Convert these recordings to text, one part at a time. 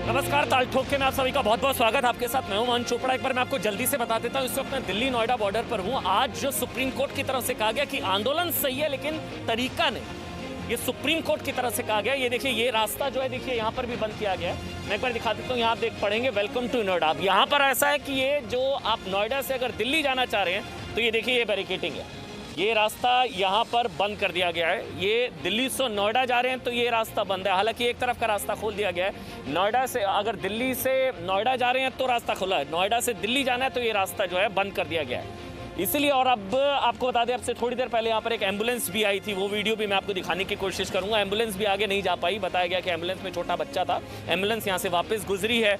नमस्कार, ताल ठोके में आप सभी का बहुत बहुत स्वागत। आपके साथ मैं हूं मोहन चोपड़ा। एक बार मैं आपको जल्दी से बता देता हूं, इस वक्त मैं दिल्ली नोएडा बॉर्डर पर हूं। आज जो सुप्रीम कोर्ट की तरफ से कहा गया कि आंदोलन सही है लेकिन तरीका नहीं, ये सुप्रीम कोर्ट की तरफ से कहा गया। ये देखिए, ये रास्ता जो है देखिए यहाँ पर भी बंद किया गया है। मैं एक बार दिखा देता हूँ, यहाँ आप देख पढ़ेंगे वेलकम टू नोएडा। अब यहाँ पर ऐसा है कि ये जो आप नोएडा से अगर दिल्ली जाना चाह रहे हैं तो ये देखिए ये बैरिकेटिंग है, ये रास्ता यहाँ पर बंद कर दिया गया है। ये दिल्ली से नोएडा जा रहे हैं तो ये रास्ता बंद है। हालांकि एक तरफ का रास्ता खोल दिया गया है। नोएडा से अगर दिल्ली से नोएडा जा रहे हैं तो रास्ता खुला है, नोएडा से दिल्ली जाना है तो ये रास्ता जो है बंद कर दिया गया है। इसलिए, और अब आपको बता दें, अब से थोड़ी देर पहले यहाँ पर एक एम्बुलेंस भी आई थी, वो वीडियो भी मैं आपको दिखाने की कोशिश करूँगा। एम्बुलेंस भी आगे नहीं जा पाई, बताया गया कि एम्बुलेंस में छोटा बच्चा था, एम्बुलेंस यहाँ से वापस गुजरी है।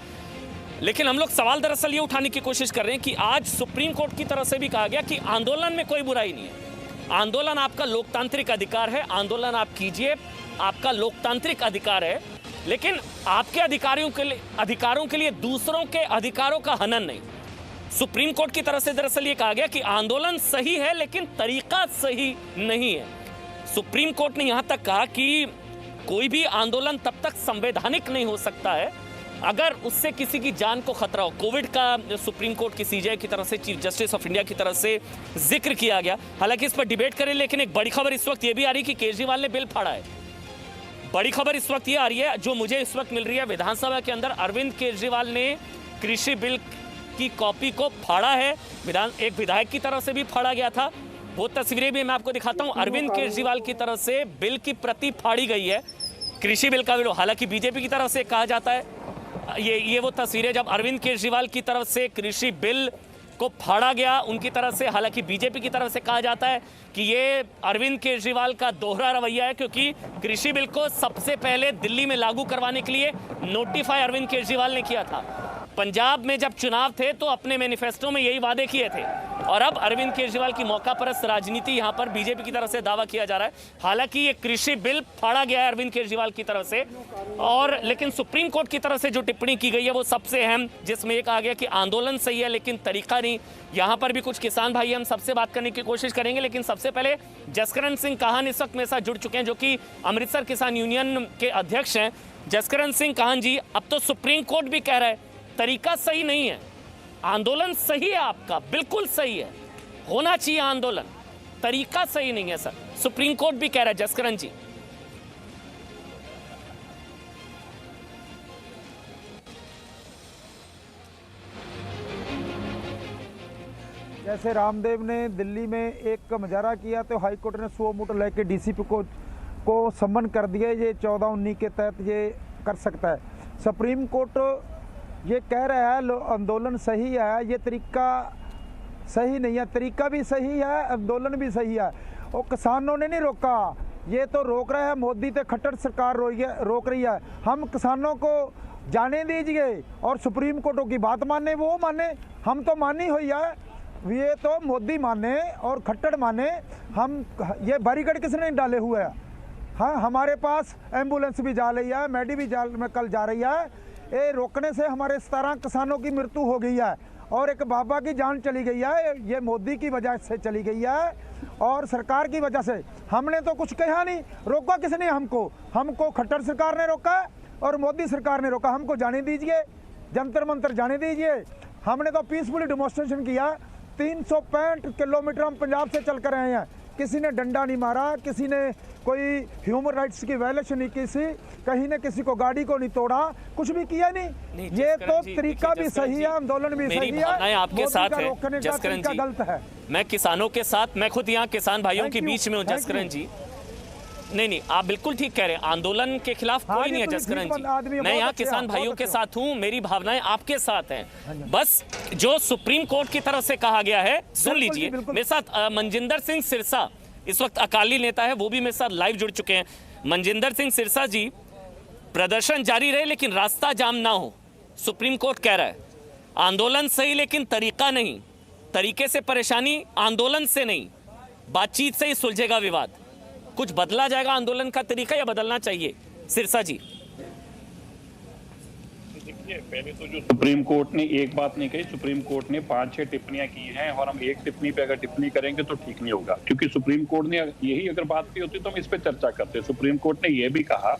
लेकिन हम लोग सवाल दरअसल ये उठाने की कोशिश कर रहे हैं कि आज सुप्रीम कोर्ट की तरफ से भी कहा गया कि आंदोलन में कोई बुराई नहीं है, आंदोलन आपका लोकतांत्रिक अधिकार है, आंदोलन आप कीजिए, आपका लोकतांत्रिक अधिकार है, लेकिन आपके अधिकारों के लिए दूसरों के अधिकारों का हनन नहीं। सुप्रीम कोर्ट की तरफ से दरअसल ये कहा गया कि आंदोलन सही है लेकिन तरीका सही नहीं है। सुप्रीम कोर्ट ने यहां तक कहा कि कोई भी आंदोलन तब तक संवैधानिक नहीं हो सकता है अगर उससे किसी की जान को खतरा हो। कोविड का सुप्रीम कोर्ट की सीजेआई की तरफ से, चीफ जस्टिस ऑफ इंडिया की तरफ से जिक्र किया गया। हालांकि इस पर डिबेट करें, लेकिन एक बड़ी खबर इस वक्त ये भी आ रही है कि केजरीवाल ने बिल फाड़ा है। बड़ी खबर इस वक्त ये आ रही है, जो मुझे इस वक्त मिल रही है, विधानसभा के अंदर अरविंद केजरीवाल ने कृषि बिल की कॉपी को फाड़ा है। एक विधायक की तरफ से भी फाड़ा गया था, वो तस्वीरें भी मैं आपको दिखाता हूँ। अरविंद केजरीवाल की तरफ से बिल की प्रति फाड़ी गई है, कृषि बिल का विरोध। हालांकि बीजेपी की तरफ से कहा जाता है, ये वो तस्वीरें जब अरविंद केजरीवाल की तरफ से कृषि बिल को फाड़ा गया उनकी तरफ से। हालांकि बीजेपी की तरफ से कहा जाता है कि ये अरविंद केजरीवाल का दोहरा रवैया है, क्योंकि कृषि बिल को सबसे पहले दिल्ली में लागू करवाने के लिए नोटिफाई अरविंद केजरीवाल ने किया था। पंजाब में जब चुनाव थे तो अपने मैनिफेस्टो में यही वादे किए थे, और अब अरविंद केजरीवाल की मौका परस्त राजनीति यहाँ पर बीजेपी की तरफ से दावा किया जा रहा है। हालांकि ये कृषि बिल फाड़ा गया है अरविंद केजरीवाल की तरफ से, और लेकिन सुप्रीम कोर्ट की तरफ से जो टिप्पणी की गई है वो सबसे अहम, जिसमें ये कहा गया कि आंदोलन सही है लेकिन तरीका नहीं। यहाँ पर भी कुछ किसान भाई हम सबसे बात करने की कोशिश करेंगे, लेकिन सबसे पहले जसकरण सिंह काहन इस वक्त मेरे साथ जुड़ चुके हैं, जो कि अमृतसर किसान यूनियन के अध्यक्ष हैं। जसकरण सिंह काहन जी, अब तो सुप्रीम कोर्ट भी कह रहा है तरीका सही नहीं है, आंदोलन सही है, आपका बिल्कुल सही है, होना चाहिए आंदोलन, तरीका सही नहीं है सर, सुप्रीम कोर्ट भी कह रहा है। जसकरण जी, जैसे रामदेव ने दिल्ली में एक मुजाहरा किया तो हाईकोर्ट ने 100 मूट लेके डीसीपी को सम्मन कर दिया, ये 14-19 के तहत ये कर सकता है। सुप्रीम कोर्ट ये कह रहा है आंदोलन सही है, ये तरीका सही नहीं है, तरीका भी सही है, आंदोलन भी सही है। और किसानों ने नहीं रोका, ये तो रोक रहा है मोदी तो खट्टर सरकार रोक रही है। हम किसानों को जाने दीजिए और सुप्रीम कोर्ट की बात माने, वो माने, हम तो मानी हुई है, ये तो मोदी माने और खट्टर माने। हम ये बैरिकेड किसने डाले हुए हैं? हाँ, हमारे पास एम्बुलेंस भी जा रही है, मेडी भी कल जा रही है। ये रोकने से हमारे 17 किसानों की मृत्यु हो गई है और एक बाबा की जान चली गई है। ये मोदी की वजह से चली गई है और सरकार की वजह से। हमने तो कुछ कहा नहीं, रोका किसने हमको खट्टर सरकार ने रोका और मोदी सरकार ने रोका। हमको जाने दीजिए, जंतर मंतर जाने दीजिए। हमने तो पीसफुली डेमोन्स्ट्रेशन किया, 365 किलोमीटर हम पंजाब से चल कर आए हैं, किसी ने डंडा नहीं मारा, किसी ने कोई ह्यूमन राइट्स की वायलेशन नहीं की, कहीं ने किसी को गाड़ी को नहीं तोड़ा, कुछ भी किया नहीं। ये तो तरीका भी सही है, आंदोलन भी सही है, आपके साथ है रोकने का तरीका गलत है। मैं किसानों के साथ, मैं खुद यहाँ किसान भाइयों के बीच में हूँ जसकरण जी। नहीं, आप बिल्कुल ठीक कह रहे हैं, आंदोलन के खिलाफ कोई नहीं है जसकरण जी। मैं यहाँ किसान भाइयों के साथ हूँ, मेरी भावनाएं आपके साथ हैं। बस जो सुप्रीम कोर्ट की तरफ से कहा गया है सुन लीजिए। मेरे साथ मनजिंदर सिंह सिरसा इस वक्त अकाली नेता है, वो भी मेरे साथ लाइव जुड़ चुके हैं। मनजिंदर सिंह सिरसा जी, प्रदर्शन जारी रहे लेकिन रास्ता जाम ना हो, सुप्रीम कोर्ट कह रहा है। आंदोलन सही लेकिन तरीका नहीं, तरीके से परेशानी, आंदोलन से नहीं, बातचीत से ही सुलझेगा विवाद। कुछ बदला जाएगा आंदोलन का तरीका या बदलना चाहिए? सिरसा जी, देखिए, पहले तो जो सुप्रीम कोर्ट ने एक बात नहीं कही, सुप्रीम कोर्ट ने 5-6 टिप्पणियां की हैं और हम एक टिप्पणी पे अगर टिप्पणी करेंगे तो ठीक नहीं होगा, क्योंकि सुप्रीम कोर्ट ने यही अगर बात की होती तो हम इस पे चर्चा करते। सुप्रीम कोर्ट ने यह भी कहा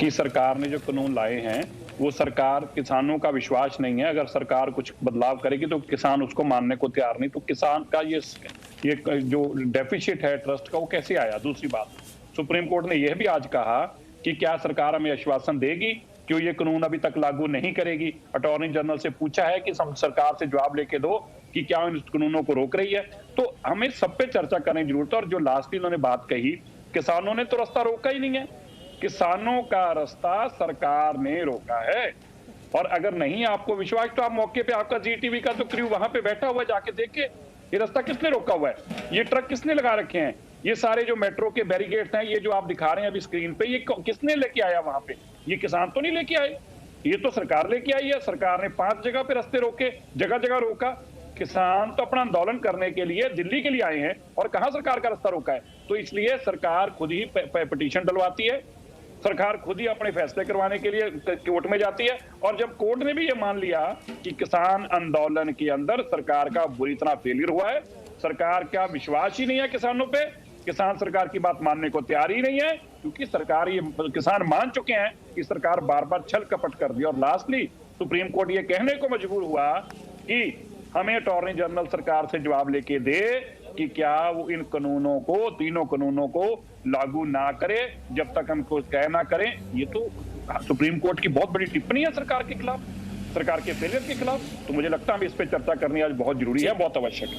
कि सरकार ने जो कानून लाए हैं वो सरकार, किसानों का विश्वास नहीं है। अगर सरकार कुछ बदलाव करेगी तो किसान उसको मानने को तैयार नहीं, तो किसान का ये जो डेफिसिट है ट्रस्ट का, वो कैसे आया। दूसरी बात, सुप्रीम कोर्ट ने यह भी आज कहा कि क्या सरकार हमें आश्वासन देगी कि ये कानून अभी तक लागू नहीं करेगी। अटॉर्नी जनरल से पूछा है कि सरकार से जवाब लेके दो कि क्या इन कानूनों को रोक रही है। तो हमें सब पे चर्चा करने की जरूरत है। और जो लास्ट इन्होंने बात कही, किसानों ने तो रास्ता रोका ही नहीं है, किसानों का रास्ता सरकार ने रोका है। और अगर नहीं आपको विश्वास तो आप मौके पे, आपका जीटीवी का तो क्रू वहां पे बैठा हुआ है, जाके देखे ये रास्ता किसने रोका हुआ है, ये ट्रक किसने लगा रखे हैं, ये सारे जो मेट्रो के बैरिकेड्स हैं, ये जो आप दिखा रहे हैं अभी स्क्रीन पे, ये किसने लेके आया वहां पे। ये किसान तो नहीं लेके आए, ये तो सरकार लेके आई है। सरकार ने 5 जगह पे रास्ते रोके, जगह जगह रोका। किसान तो अपना आंदोलन करने के लिए दिल्ली के लिए आए हैं, और कहां सरकार का रास्ता रोका है। तो इसलिए सरकार खुद ही पिटीशन डलवाती है, सरकार खुद ही अपने फैसले करवाने के लिए कोर्ट में जाती है। और जब कोर्ट ने भी ये मान लिया कि किसान आंदोलन के अंदर सरकार का बुरी तरह फेलियर हुआ है, सरकार का विश्वास ही नहीं है किसानों पे, किसान सरकार की बात मानने को तैयार ही नहीं है, क्योंकि सरकार, ये किसान मान चुके हैं कि सरकार बार बार छल कपट कर दी। और लास्टली सुप्रीम कोर्ट ये कहने को मजबूर हुआ कि हमें अटॉर्नी जनरल सरकार से जवाब लेके दे कि क्या वो इन कानूनों को, तीनों कानूनों को लागू ना करे जब तक हम कुछ कह ना करें। ये तो सुप्रीम कोर्ट की बहुत बड़ी टिप्पणी है सरकार के खिलाफ, सरकार के फेलियर के खिलाफ। तो मुझे लगता है इस पे चर्चा करनी आज बहुत जरूरी है, बहुत आवश्यक है।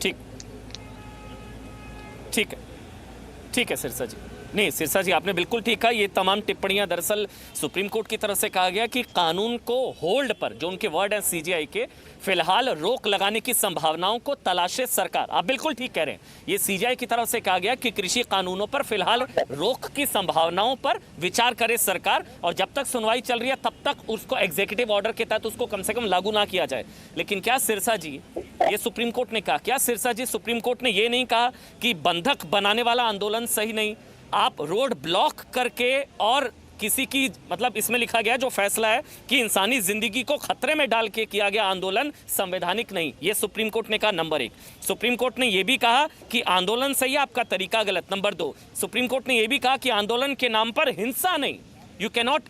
ठीक ठीक है, ठीक है सिरसा जी। नहीं सिरसा जी, आपने बिल्कुल ठीक कहा। ये तमाम टिप्पणियां दरअसल सुप्रीम कोर्ट की तरफ से कहा गया कि कानून को होल्ड पर, जो उनके वर्ड हैं सीजीआई के, फिलहाल रोक लगाने की संभावनाओं को तलाशे सरकार। आप बिल्कुल ठीक कह रहे हैं, ये सीजीआई की तरफ से कहा गया कि कृषि कानूनों पर फिलहाल रोक की संभावनाओं पर विचार करे सरकार, और जब तक सुनवाई चल रही है तब तक उसको एग्जीक्यूटिव ऑर्डर के तहत उसको कम से कम लागू ना किया जाए। लेकिन क्या सिरसा जी, ये सुप्रीम कोर्ट ने कहा, क्या सिरसा जी सुप्रीम कोर्ट ने ये नहीं कहा कि बंधक बनाने वाला आंदोलन सही नहीं, आप रोड ब्लॉक करके और किसी की, मतलब इसमें लिखा गया जो फैसला है कि इंसानी जिंदगी को खतरे में डाल के किया गया आंदोलन संवैधानिक नहीं, ये सुप्रीम कोर्ट ने कहा। नंबर 1, सुप्रीम कोर्ट ने यह भी कहा कि आंदोलन सही है, आपका तरीका गलत। नंबर 2, सुप्रीम कोर्ट ने यह भी कहा कि आंदोलन के नाम पर हिंसा नहीं, you cannot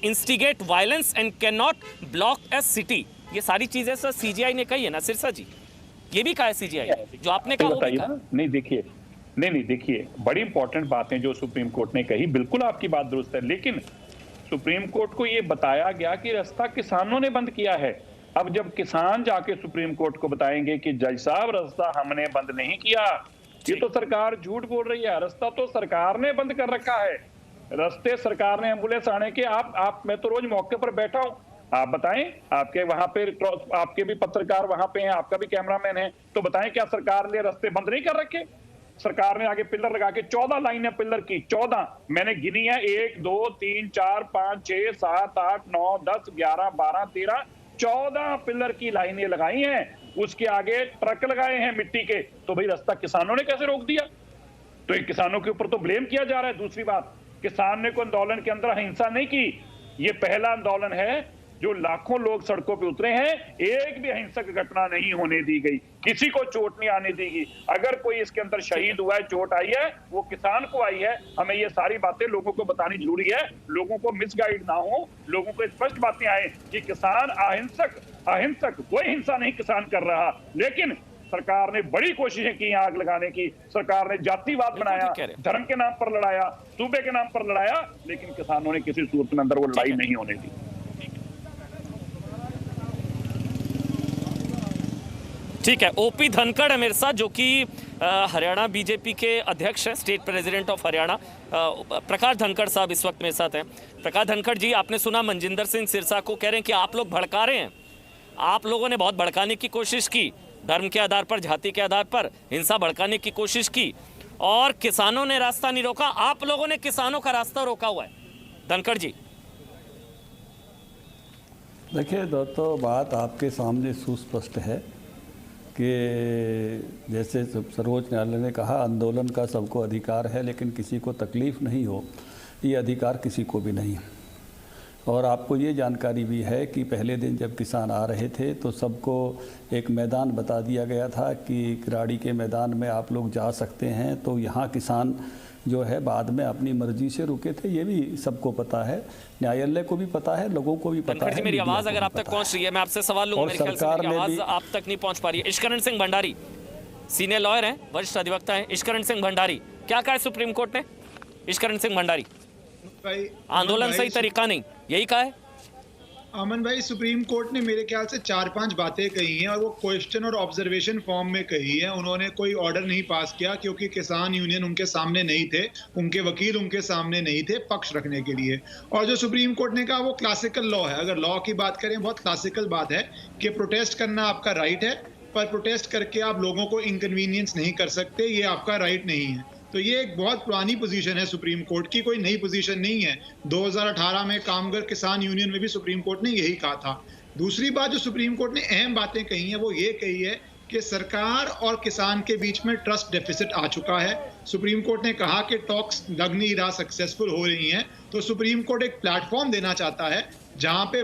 instigate violence and can not block A city. ये सारी चीजें सर सीजीआई ने कही है ना सिरसा जी, ये भी कहा है सीजीआई, जो आपने कहा वो भी कहा। नहीं देखिए, बड़ी इंपॉर्टेंट बातें जो सुप्रीम कोर्ट ने कही, बिल्कुल आपकी बात दुरुस्त है। लेकिन सुप्रीम कोर्ट को ये बताया गया कि रास्ता किसानों ने बंद किया है। अब जब किसान जाके सुप्रीम कोर्ट को बताएंगे कि जज साहब रास्ता हमने बंद नहीं किया, ये तो सरकार झूठ बोल रही है, रास्ता तो सरकार ने बंद कर रखा है। रास्ते सरकार ने, एम्बुलेंस आने के, आप मैं तो रोज मौके पर बैठा हूं, आप बताएं, आपके वहां पे, आपके भी पत्रकार वहां पे हैं, आपका भी कैमरामैन है, तो बताएं क्या सरकार ने रास्ते बंद नहीं कर रखे। सरकार ने आगे पिलर लगा के 14 लाइन है पिलर की, 14 मैंने गिनी है, 1 2 3 4 5 6 7 8 9 10 11 12 13 14 पिलर की लाइनें लगाई हैं। उसके आगे ट्रक लगाए हैं मिट्टी के। तो भाई रास्ता किसानों ने कैसे रोक दिया? तो एक किसानों के ऊपर तो ब्लेम किया जा रहा है। दूसरी बात, किसान ने कोई आंदोलन के अंदर हिंसा नहीं की, ये पहला आंदोलन है जो लाखों लोग सड़कों पे उतरे हैं, एक भी अहिंसक घटना नहीं होने दी गई, किसी को चोट नहीं आने दी गई। अगर कोई इसके अंदर शहीद हुआ है, चोट आई है, वो किसान को आई है। हमें ये सारी बातें लोगों को बतानी जरूरी है, लोगों को मिसगाइड ना हो, लोगों को स्पष्ट बातें आए कि किसान अहिंसक कोई हिंसा नहीं किसान कर रहा। लेकिन सरकार ने बड़ी कोशिशें की आग लगाने की, सरकार ने जातिवाद बनाया, धर्म के नाम पर लड़ाया, सूबे के नाम पर लड़ाया, लेकिन किसानों ने किसी सूरत में अंदर वो लड़ाई नहीं होने दी। ठीक है, ओपी धनखड़ है मेरे साथ, जो कि हरियाणा बीजेपी के अध्यक्ष है, state president of Haryana. Prakash Dhankhar साहब इस वक्त मेरे साथ हैं। प्रकाश धनखड़ जी, आपने सुना मनजिंदर सिंह सिरसा को कह रहे हैं कि आप लोग भड़का रहे हैं, आप लोगों ने बहुत भड़काने की कोशिश की, धर्म के आधार पर, जाति के आधार पर हिंसा भड़काने की कोशिश की, और किसानों ने रास्ता नहीं रोका, आप लोगों ने किसानों का रास्ता रोका हुआ है। धनखड़ जी देखिए दोस्तों, बात आपके सामने सुस्पष्ट है कि जैसे सर्वोच्च न्यायालय ने कहा, आंदोलन का सबको अधिकार है, लेकिन किसी को तकलीफ़ नहीं हो, ये अधिकार किसी को भी नहीं है। और आपको ये जानकारी भी है कि पहले दिन जब किसान आ रहे थे तो सबको एक मैदान बता दिया गया था कि किराड़ी के मैदान में आप लोग जा सकते हैं। तो यहाँ किसान जो है बाद में अपनी मर्जी से रुके थे, ये भी सबको पता है, न्यायालय को भी पता है, लोगों को भी पता धनखड़ जी, है। मेरी आवाज अगर आप तक पहुंच रही है, मैं आपसे सवाल लूंगा, मेरे ख्याल से मेरी आवाज आप तक नहीं पहुंच पा रही है। इश्करण सिंह भंडारी सीनियर लॉयर हैं, वरिष्ठ अधिवक्ता हैं। इश्करण सिंह भंडारी, क्या कहा है सुप्रीम कोर्ट ने? इश्करण सिंह भंडारी, आंदोलन सही तरीका नहीं, यही कहा है? अमन भाई, सुप्रीम कोर्ट ने मेरे ख्याल से 4-5 बातें कही हैं और वो क्वेश्चन और ऑब्जर्वेशन फॉर्म में कही है। उन्होंने कोई ऑर्डर नहीं पास किया क्योंकि किसान यूनियन उनके सामने नहीं थे, उनके वकील उनके सामने नहीं थे पक्ष रखने के लिए। और जो सुप्रीम कोर्ट ने कहा वो क्लासिकल लॉ है। अगर लॉ की बात करें, बहुत क्लासिकल बात है कि प्रोटेस्ट करना आपका राइट है, पर प्रोटेस्ट करके आप लोगों को इनकन्वीनियंस नहीं कर सकते, ये आपका राइट नहीं है। तो ये एक बहुत पुरानी पोजीशन है सुप्रीम कोर्ट की, कोई नई पोजीशन नहीं है। 2018 में कामगर किसान यूनियन में भी सुप्रीम कोर्ट ने यही कहा था। दूसरी बात जो सुप्रीम कोर्ट ने अहम बातें कही हैं वो ये कही है कि सरकार और किसान के बीच में ट्रस्ट डेफिसिट आ चुका है। सुप्रीम कोर्ट ने कहा कि टॉक्स लग नहीं रहा सक्सेसफुल हो रही हैं, तो सुप्रीम कोर्ट एक प्लेटफॉर्म देना चाहता है जहां पे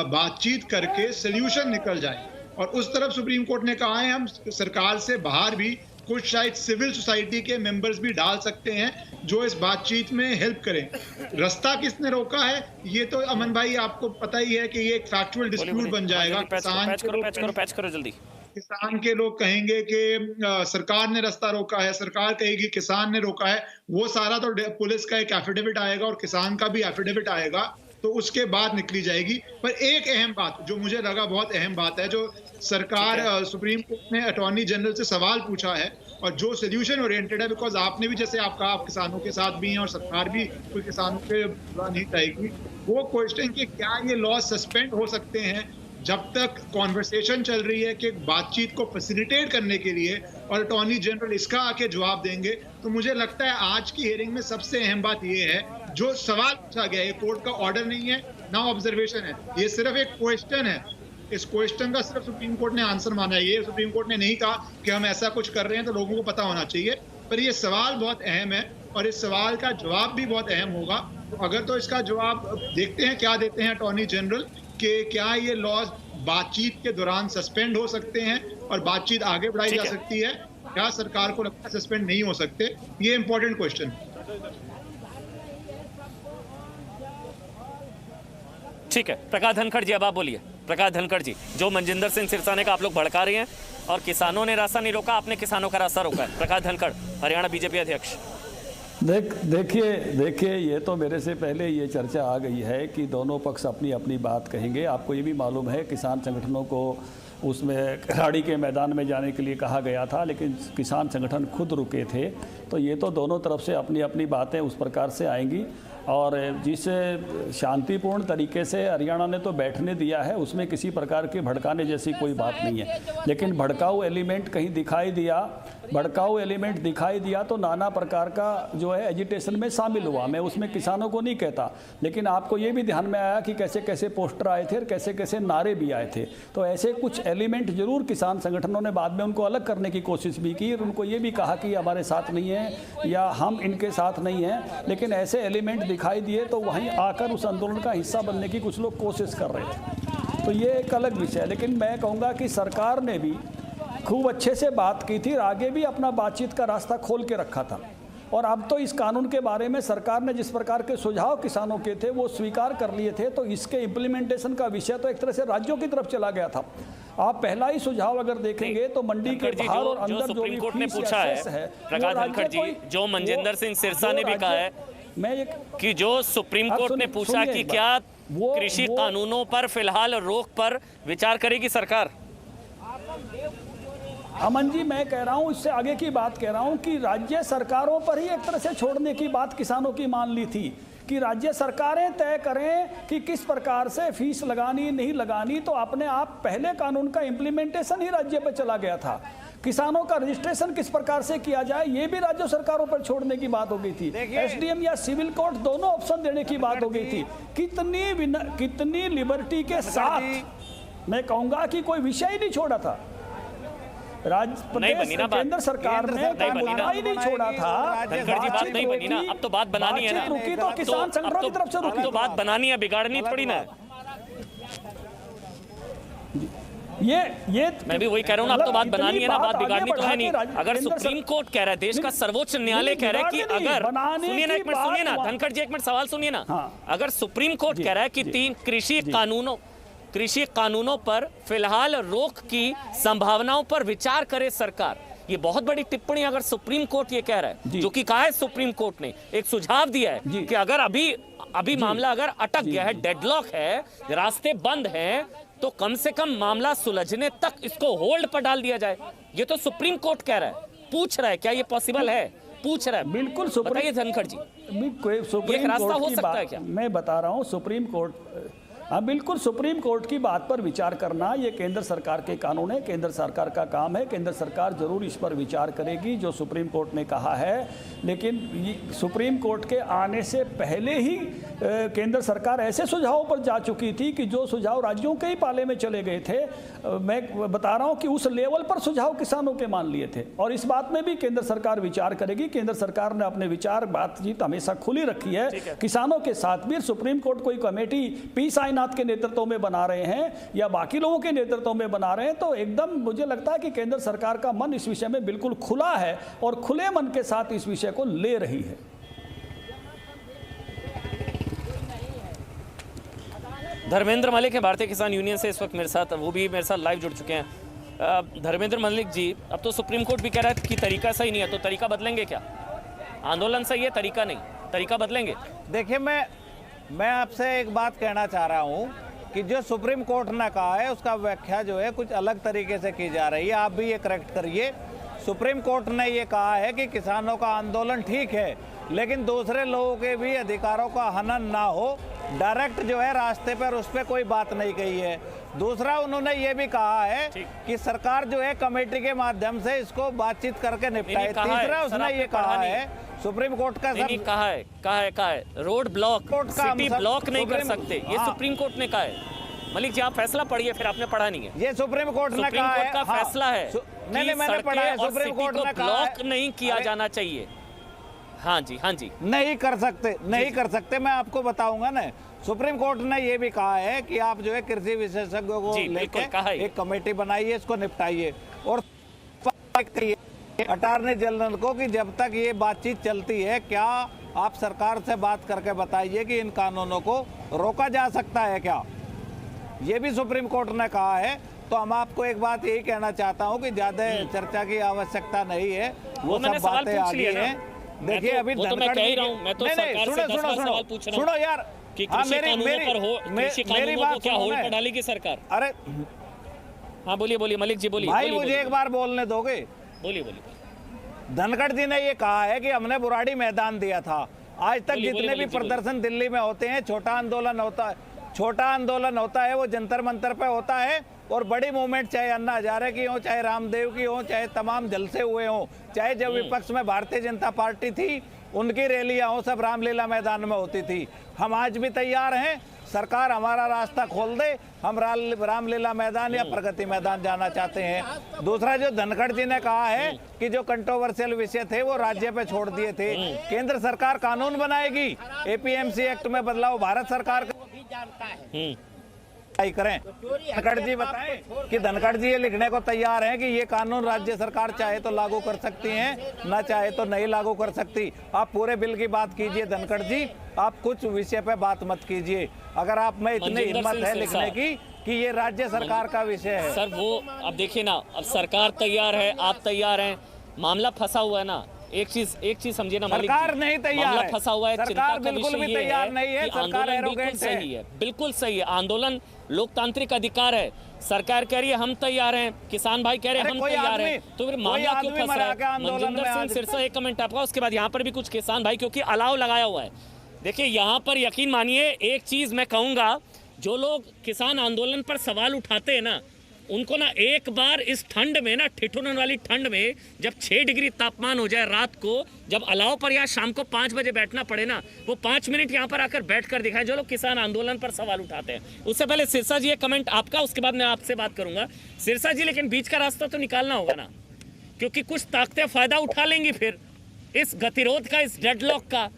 बातचीत करके सोल्यूशन निकल जाए। और उस तरफ सुप्रीम कोर्ट ने कहा है हम सरकार से बाहर भी कुछ शायद सिविल सोसाइटी के मेंबर्स भी डाल सकते हैं जो इस बातचीत में हेल्प करें। रास्ता किसने रोका है ये तो अमन भाई आपको पता ही है कि ये एक फैक्चुअल डिस्प्यूट बन जाएगा। किसान के लोग कहेंगे कि सरकार ने रास्ता रोका है, सरकार कहेगी किसान ने रोका है। वो सारा तो पुलिस का एक एफिडेविट आएगा और किसान का भी एफिडेविट आएगा, तो उसके बाद निकली जाएगी। पर एक अहम बात जो मुझे लगा बहुत अहम बात है, जो सरकार सुप्रीम कोर्ट ने अटॉर्नी जनरल से सवाल पूछा है और जो सोल्यूशन ओरिएंटेड है, बिकॉज आपने भी जैसे आप कहा आप किसानों के साथ भी हैं और सरकार भी कोई किसानों पे बुरा नहीं चाहेगी, वो क्वेश्चन कि क्या ये लॉ सस्पेंड हो सकते हैं जब तक कॉन्वर्सेशन चल रही है कि बातचीत को फैसिलिटेट करने के लिए, और अटॉर्नी जनरल इसका आके जवाब देंगे। तो मुझे लगता है आज की हियरिंग में सबसे अहम बात ये है, जो सवाल पूछा गया है कोर्ट का ऑर्डर नहीं है ना ऑब्जर्वेशन है, ये सिर्फ एक क्वेश्चन है। इस क्वेश्चन का सिर्फ सुप्रीम कोर्ट ने आंसर माना है। ये सुप्रीम कोर्ट ने नहीं कहा कि हम ऐसा कुछ कर रहे हैं तो लोगों को पता होना चाहिए, पर ये सवाल बहुत अहम है और इस सवाल का जवाब भी बहुत अहम होगा। तो अगर तो इसका जवाब देखते हैं क्या देते हैं अटॉर्नी जनरल, कि क्या ये लॉज बातचीत के दौरान सस्पेंड हो सकते हैं और बातचीत आगे बढ़ाई जा सकती है, क्या सरकार को लगता है सस्पेंड नहीं हो सकते, ये इंपॉर्टेंट क्वेश्चन। ठीक है प्रकाश धनखड़ जी, अब आप बोलिए। प्रकाश धनखड़ जी, जो मनजिंदर सिंह सिरसाने का आप लोग भड़का रहे हैं और किसानों ने रास्ता नहीं रोका, आपने किसानों का रास्ता रोका है। प्रकाश धनखड़, हरियाणा बीजेपी अध्यक्ष। देखिए ये तो मेरे से पहले ये चर्चा आ गई है कि दोनों पक्ष अपनी अपनी बात कहेंगे। आपको ये भी मालूम है किसान संगठनों को उसमें खिलाड़ी के मैदान में जाने के लिए कहा गया था, लेकिन किसान संगठन खुद रुके थे। तो ये तो दोनों तरफ से अपनी अपनी बातें उस प्रकार से आएंगी और जिस शांतिपूर्ण तरीके से हरियाणा ने तो बैठने दिया है उसमें किसी प्रकार के भड़काने जैसी कोई बात नहीं है। लेकिन भड़काऊ एलिमेंट कहीं दिखाई दिया तो नाना प्रकार का जो है एजिटेशन में शामिल हुआ। मैं उसमें किसानों को नहीं कहता, लेकिन आपको ये भी ध्यान में आया कि कैसे कैसे पोस्टर आए थे और कैसे कैसे नारे भी आए थे। तो ऐसे कुछ एलिमेंट जरूर किसान संगठनों ने बाद में उनको अलग करने की कोशिश भी की और उनको ये भी कहा कि हमारे साथ नहीं है या हम इनके साथ नहीं हैं, लेकिन ऐसे एलिमेंट दिखाई दिए तो वहीं आकर उस आंदोलन का हिस्सा बनने की कुछ लोग कोशिश कर रहे थे। तो ये एक अलग विषय है। लेकिन मैं कहूँगा कि सरकार ने भी खूब अच्छे से बात की थी और आगे भी अपना बातचीत का रास्ता खोल के रखा था। और अब तो इस कानून के बारे में सरकार ने जिस प्रकार के सुझाव किसानों के थे वो स्वीकार कर लिए थे, तो इसके इम्प्लीमेंटेशन का विषय तो एक तरह से राज्यों की तरफ चला गया था। आप पहला ही सुझाव अगर देखेंगे तो मंडी के बाहर और अंदर जो भी कोर्ट ने पूछा है प्रकाश धनखड़ जी, जो मनजिंदर सिंह सिरसा ने भी कहा है कि जो सुप्रीम कोर्ट ने पूछा कि क्या कृषि कानूनों पर फिलहाल रोक पर विचार करेगी सरकार। अमन जी, मैं कह रहा हूं, इससे आगे की बात कह रहा हूं कि राज्य सरकारों पर ही एक तरह से छोड़ने की बात किसानों की मान ली थी कि राज्य सरकारें तय करें कि किस प्रकार से फीस लगानी नहीं लगानी। तो अपने आप पहले कानून का इम्प्लीमेंटेशन ही राज्य पर चला गया था। किसानों का रजिस्ट्रेशन किस प्रकार से किया जाए ये भी राज्य सरकारों पर छोड़ने की बात हो गई थी। एसडीएम या सिविल कोर्ट दोनों ऑप्शन देने की बात हो गई थी। कितनी लिबर्टी के साथ मैं कहूंगा कि कोई विषय ही नहीं छोड़ा था। केंद्र सरकार ने ही नहीं छोड़ा था। बात नहीं बनी ना, अब तो बात बनानी है ना, रुकी तो किसान संगठनों की तरफ से रुकी, तो बात बनानी है, बिगाड़नी थोड़ी ना। ये मैं भी वही कह रहा हूँ ना, अब तो बात मतलब बनानी है ना, इतनी बात बिगाड़नी तो है नहीं। बढ़ा के अगर केंद्र सुप्रीम कोर्ट कह रहा है, देश का सर्वोच्च न्यायालय कह रहा है कि अगर, सुनिए ना एक मिनट, सुनिए ना धनखड़ जी, एक मिनट सवाल सुनिए ना। हाँ। अगर सुप्रीम कोर्ट कह रहा है कि 3 कृषि कानूनों पर फिलहाल रोक की संभावनाओं पर विचार करे सरकार, ये बहुत बड़ी टिप्पणी अगर सुप्रीम कोर्ट ये कह रहा है, जो कि कहा है सुप्रीम कोर्ट ने एक सुझाव दिया है कि अगर अभी मामला अगर अटक गया है, डेडलॉक है, रास्ते बंद हैं, तो कम से कम मामला सुलझने तक इसको होल्ड पर डाल दिया जाए। ये तो सुप्रीम कोर्ट कह रहा है, पूछ रहा है क्या ये पॉसिबल है, पूछ रहा है। बिल्कुल बताइए धनखड़ जी, सुप्रीम रास्ता हो कोर्ट की सकता है बात क्या? मैं बता रहा हूँ, सुप्रीम कोर्ट, हाँ बिल्कुल, सुप्रीम कोर्ट की बात पर विचार करना ये केंद्र सरकार के कानून है, केंद्र सरकार का काम है, केंद्र सरकार जरूर इस पर विचार करेगी जो सुप्रीम कोर्ट ने कहा है। लेकिन सुप्रीम कोर्ट के आने से पहले ही केंद्र सरकार ऐसे सुझावों पर जा चुकी थी कि जो सुझाव राज्यों के ही पाले में चले गए थे। मैं बता रहा हूं कि उस लेवल पर सुझाव किसानों के मान लिए थे, और इस बात में भी केंद्र सरकार विचार करेगी। केंद्र सरकार ने अपने विचार बातचीत हमेशा खुली रखी है किसानों के साथ भी। सुप्रीम कोर्ट कोई कमेटी पी साईनाथ के नेतृत्व में बना रहे हैं या बाकी लोगों के नेतृत्व में बना रहे हैं, तो एकदम मुझे लगता है कि केंद्र सरकार का मन इस विषय में बिल्कुल खुला है और खुले मन के साथ इस विषय को ले रही है। धर्मेंद्र मलिक है भारतीय किसान यूनियन से इस वक्त मेरे साथ, वो भी मेरे साथ लाइव जुड़ चुके हैं। धर्मेंद्र मलिक जी, अब तो सुप्रीम कोर्ट भी कह रहा है कि तरीका सही नहीं है, तो तरीका बदलेंगे क्या? आंदोलन सही है, तरीका नहीं, तरीका बदलेंगे? देखिए, मैं आपसे एक बात कहना चाह रहा हूं कि जो सुप्रीम कोर्ट ने कहा है उसका व्याख्या जो है कुछ अलग तरीके से की जा रही है। आप भी ये करेक्ट करिए। सुप्रीम कोर्ट ने ये कहा है कि किसानों का आंदोलन ठीक है, लेकिन दूसरे लोगों के भी अधिकारों का हनन ना हो। डायरेक्ट जो है रास्ते पर उस पर कोई बात नहीं कही है। दूसरा, उन्होंने ये भी कहा है कि सरकार जो है कमेटी के माध्यम से इसको बातचीत करके निपटाए। तीसरा, उसने ये कहा है सुप्रीम कोर्ट का कहा है रोड ब्लॉक, सिटी ब्लॉक नहीं कर सकते, ये सुप्रीम कोर्ट ने कहा है। मलिक जी, आप फैसला पढ़िए, फिर आपने पढ़ा नहीं है। ये सुप्रीम कोर्ट ने कहा है, का फैसला है मैंने पढ़ा है, सुप्रीम कोर्ट ने कहा ब्लॉक नहीं किया जाना चाहिए। हाँ जी, हाँ जी, नहीं कर सकते। मैं आपको बताऊंगा ना, सुप्रीम कोर्ट ने ये भी कहा है कि आप जो है कृषि विशेषज्ञों को लेकर एक कमेटी बनाइए, इसको निपटाइए। और अटॉर्नी जनरल को कि जब तक ये बातचीत चलती है, क्या आप सरकार से बात करके बताइए कि इन कानूनों को रोका जा सकता है क्या? ये भी सुप्रीम कोर्ट ने कहा है। तो हम आपको एक बात यही कहना चाहता हूँ कि ज्यादा चर्चा की आवश्यकता नहीं है, वो सब बातें आगे हैं। देखिए, अभी धनखड़ जी, सुनो यार, मेरी बात क्या होल्ड पर डालेगी सरकार? अरे हाँ, बोलिए मलिक जी, बोलिए भाई, मुझे एक बार बोलने दोगे? बोलिए। धनखड़ जी ने ये कहा है कि हमने बुराड़ी मैदान दिया था। आज तक जितने भी प्रदर्शन दिल्ली में होते हैं, छोटा आंदोलन होता है वो जंतर मंतर पे होता है, और बड़ी मूवमेंट चाहे अन्ना हजारे की हो, चाहे रामदेव की हो, चाहे तमाम जलसे हुए हो, चाहे जब विपक्ष में भारतीय जनता पार्टी थी उनकी रैलियां हो, सब रामलीला मैदान में होती थी। हम आज भी तैयार हैं, सरकार हमारा रास्ता खोल दे, हम रामलीला मैदान या प्रगति मैदान जाना चाहते हैं। दूसरा, जो धनखड़ जी ने कहा है कि जो कंट्रोवर्शियल विषय थे वो राज्य पे छोड़ दिए थे, केंद्र सरकार कानून बनाएगी, एपीएमसी एक्ट में बदलाव भारत सरकार करें। धनखड़ जी बताएं कि धनखड़ जी ये लिखने को तैयार हैं कि ये कानून राज्य सरकार चाहे तो लागू कर सकती है, ना चाहे तो नहीं लागू कर सकती। आप पूरे बिल की बात कीजिए धनखड़ जी, आप कुछ विषय पे बात मत कीजिए। अगर आप में इतनी हिम्मत है लिखने की कि ये राज्य सरकार का विषय है। सर, वो अब देखिए ना, अब सरकार तैयार है, आप तैयार हैं, मामला फंसा हुआ है ना। एक चीज समझिए ना, सरकार नहीं तैयार है, फंसा हुआ है, सरकार बिल्कुल भी तैयार नहीं है, सरकार एरोगेंट सही है, बिल्कुल सही है। आंदोलन लोकतांत्रिक अधिकार है, सरकार कह रही है हम तैयार हैं, किसान भाई कह रहे हैं हम तैयार हैं, तो फिर मामला क्यों फंस रहा है? मनजिंदर सिंह सिरसा, एक कमेंट आपका, उसके बाद यहाँ पर भी कुछ किसान भाई, क्योंकि अलाव लगाया हुआ है। देखिए, यहाँ पर यकीन मानिए, एक चीज मैं कहूंगा, जो लोग किसान आंदोलन पर सवाल उठाते हैं ना, उनको ना एक बार इस ठंड में ना, ठिठुरन वाली ठंड में, जब 6 डिग्री तापमान हो जाए रात को, जब अलाव पर या शाम को 5 बजे बैठना पड़े ना, वो 5 मिनट यहाँ पर आकर बैठ कर दिखाएं, जो लोग किसान आंदोलन पर सवाल उठाते हैं। उससे पहले सिरसा जी, एक कमेंट आपका, उसके बाद मैं आपसे बात करूंगा। सिरसा जी, लेकिन बीच का रास्ता तो निकालना होगा ना, क्योंकि कुछ ताकतें फायदा उठा लेंगी फिर इस गतिरोध का, इस डेडलॉक का,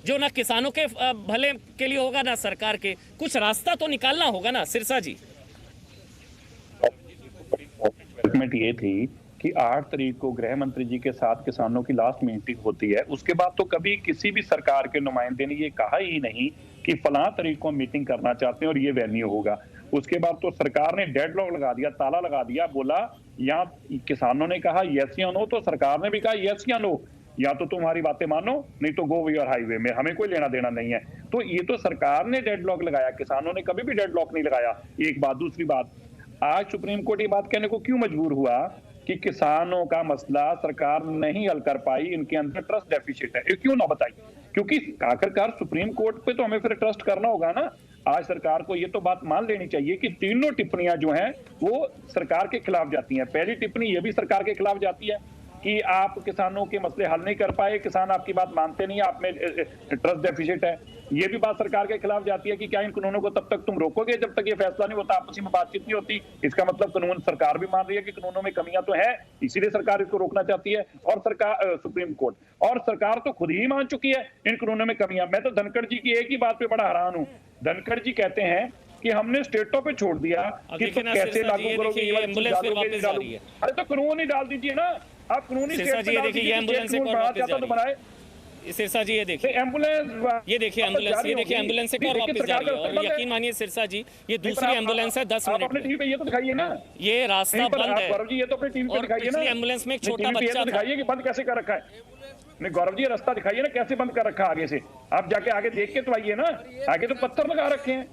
जो ना किसानों के भले के लिए होगा ना सरकार के। कुछ रास्ता तो निकालना होगा ना सिरसा जी। डेवलपमेंट ये थी कि 8 तारीख को गृह मंत्री जी के साथ किसानों की लास्ट मीटिंग होती है। उसके बाद तो कभी किसी भी सरकार के नुमाइंदे ने ये कहा ही नहीं कि फलां तारीख को मीटिंग करना चाहते हैं और ये वेन्यू होगा। उसके बाद तो सरकार ने डेडलॉक लगा दिया, ताला लगा दिया, बोला यहाँ किसानों ने कहा यस या नो, तो सरकार ने भी कहा यस या नो, या तो तुम्हारी बातें मानो नहीं तो गो योर हाईवे में, हमें कोई लेना देना नहीं है। तो ये तो सरकार ने डेडलॉक लगाया, किसानों ने कभी भी डेडलॉक नहीं लगाया। एक बात। दूसरी बात, आज सुप्रीम कोर्ट ये बात कहने को क्यों मजबूर हुआ कि किसानों का मसला सरकार नहीं हल कर पाई, इनके अंदर ट्रस्ट डेफिसिट है, ये क्यों ना बताई? क्योंकि आखिरकार सुप्रीम कोर्ट पे तो हमें फिर ट्रस्ट करना होगा ना। आज सरकार को ये तो बात मान लेनी चाहिए कि तीनों टिप्पणियां जो हैं वो सरकार के खिलाफ जाती हैं। पहली टिप्पणी ये भी सरकार के खिलाफ जाती है कि आप किसानों के मसले हल नहीं कर पाए, किसान आपकी बात मानते नहीं, आप में ट्रस्ट डेफिसिट है। ये भी बात सरकार के खिलाफ जाती है कि क्या इन कानूनों को तब तक तुम रोकोगे जब तक ये फैसला नहीं होता, आपसी में बातचीत नहीं होती। इसका मतलब कानून सरकार भी मान रही है कि कानूनों में कमियां तो है, इसीलिए सरकार इसको रोकना चाहती है। और सरकार सुप्रीम कोर्ट और सरकार तो खुद ही मान चुकी है इन कानूनों में कमियां। मैं तो धनखड़ जी की एक ही बात पे बड़ा हैरान हूँ। धनखड़ जी कहते हैं कि हमने स्टेटों पे छोड़ दिया कि तो कैसे लागू करोगे, अरे तो कानून ही डाल दीजिए ना आप। कानूनी सिरसा जी ये देखिए, ये एम्बुलेंस एक और वापस जा रही है। सिरसा जी ये देखिए एम्बुलेंस, ये देखिए एम्बुलेंस, ये देखिए एम्बुलेंस एक और वापस जा रही है। और यकीन मानिए सिरसा जी, ये दूसरी एम्बुलेंस है 10 मिनट में। ये तो दिखाइए ना, ये रास्ता बंद है। गौरव जी ये तो अपनी टीवी पे दिखाइए ना, एम्बुलेंस में एक छोटा बच्चा था। दिखाइए कि बंद कैसे कर रखा है। नहीं गौरव जी, रास्ता दिखाइए ना कैसे बंद कर रखा है आगे से। आप जाके आगे देख के तो आइए ना, आगे तो पत्थर लगा रखे हैं।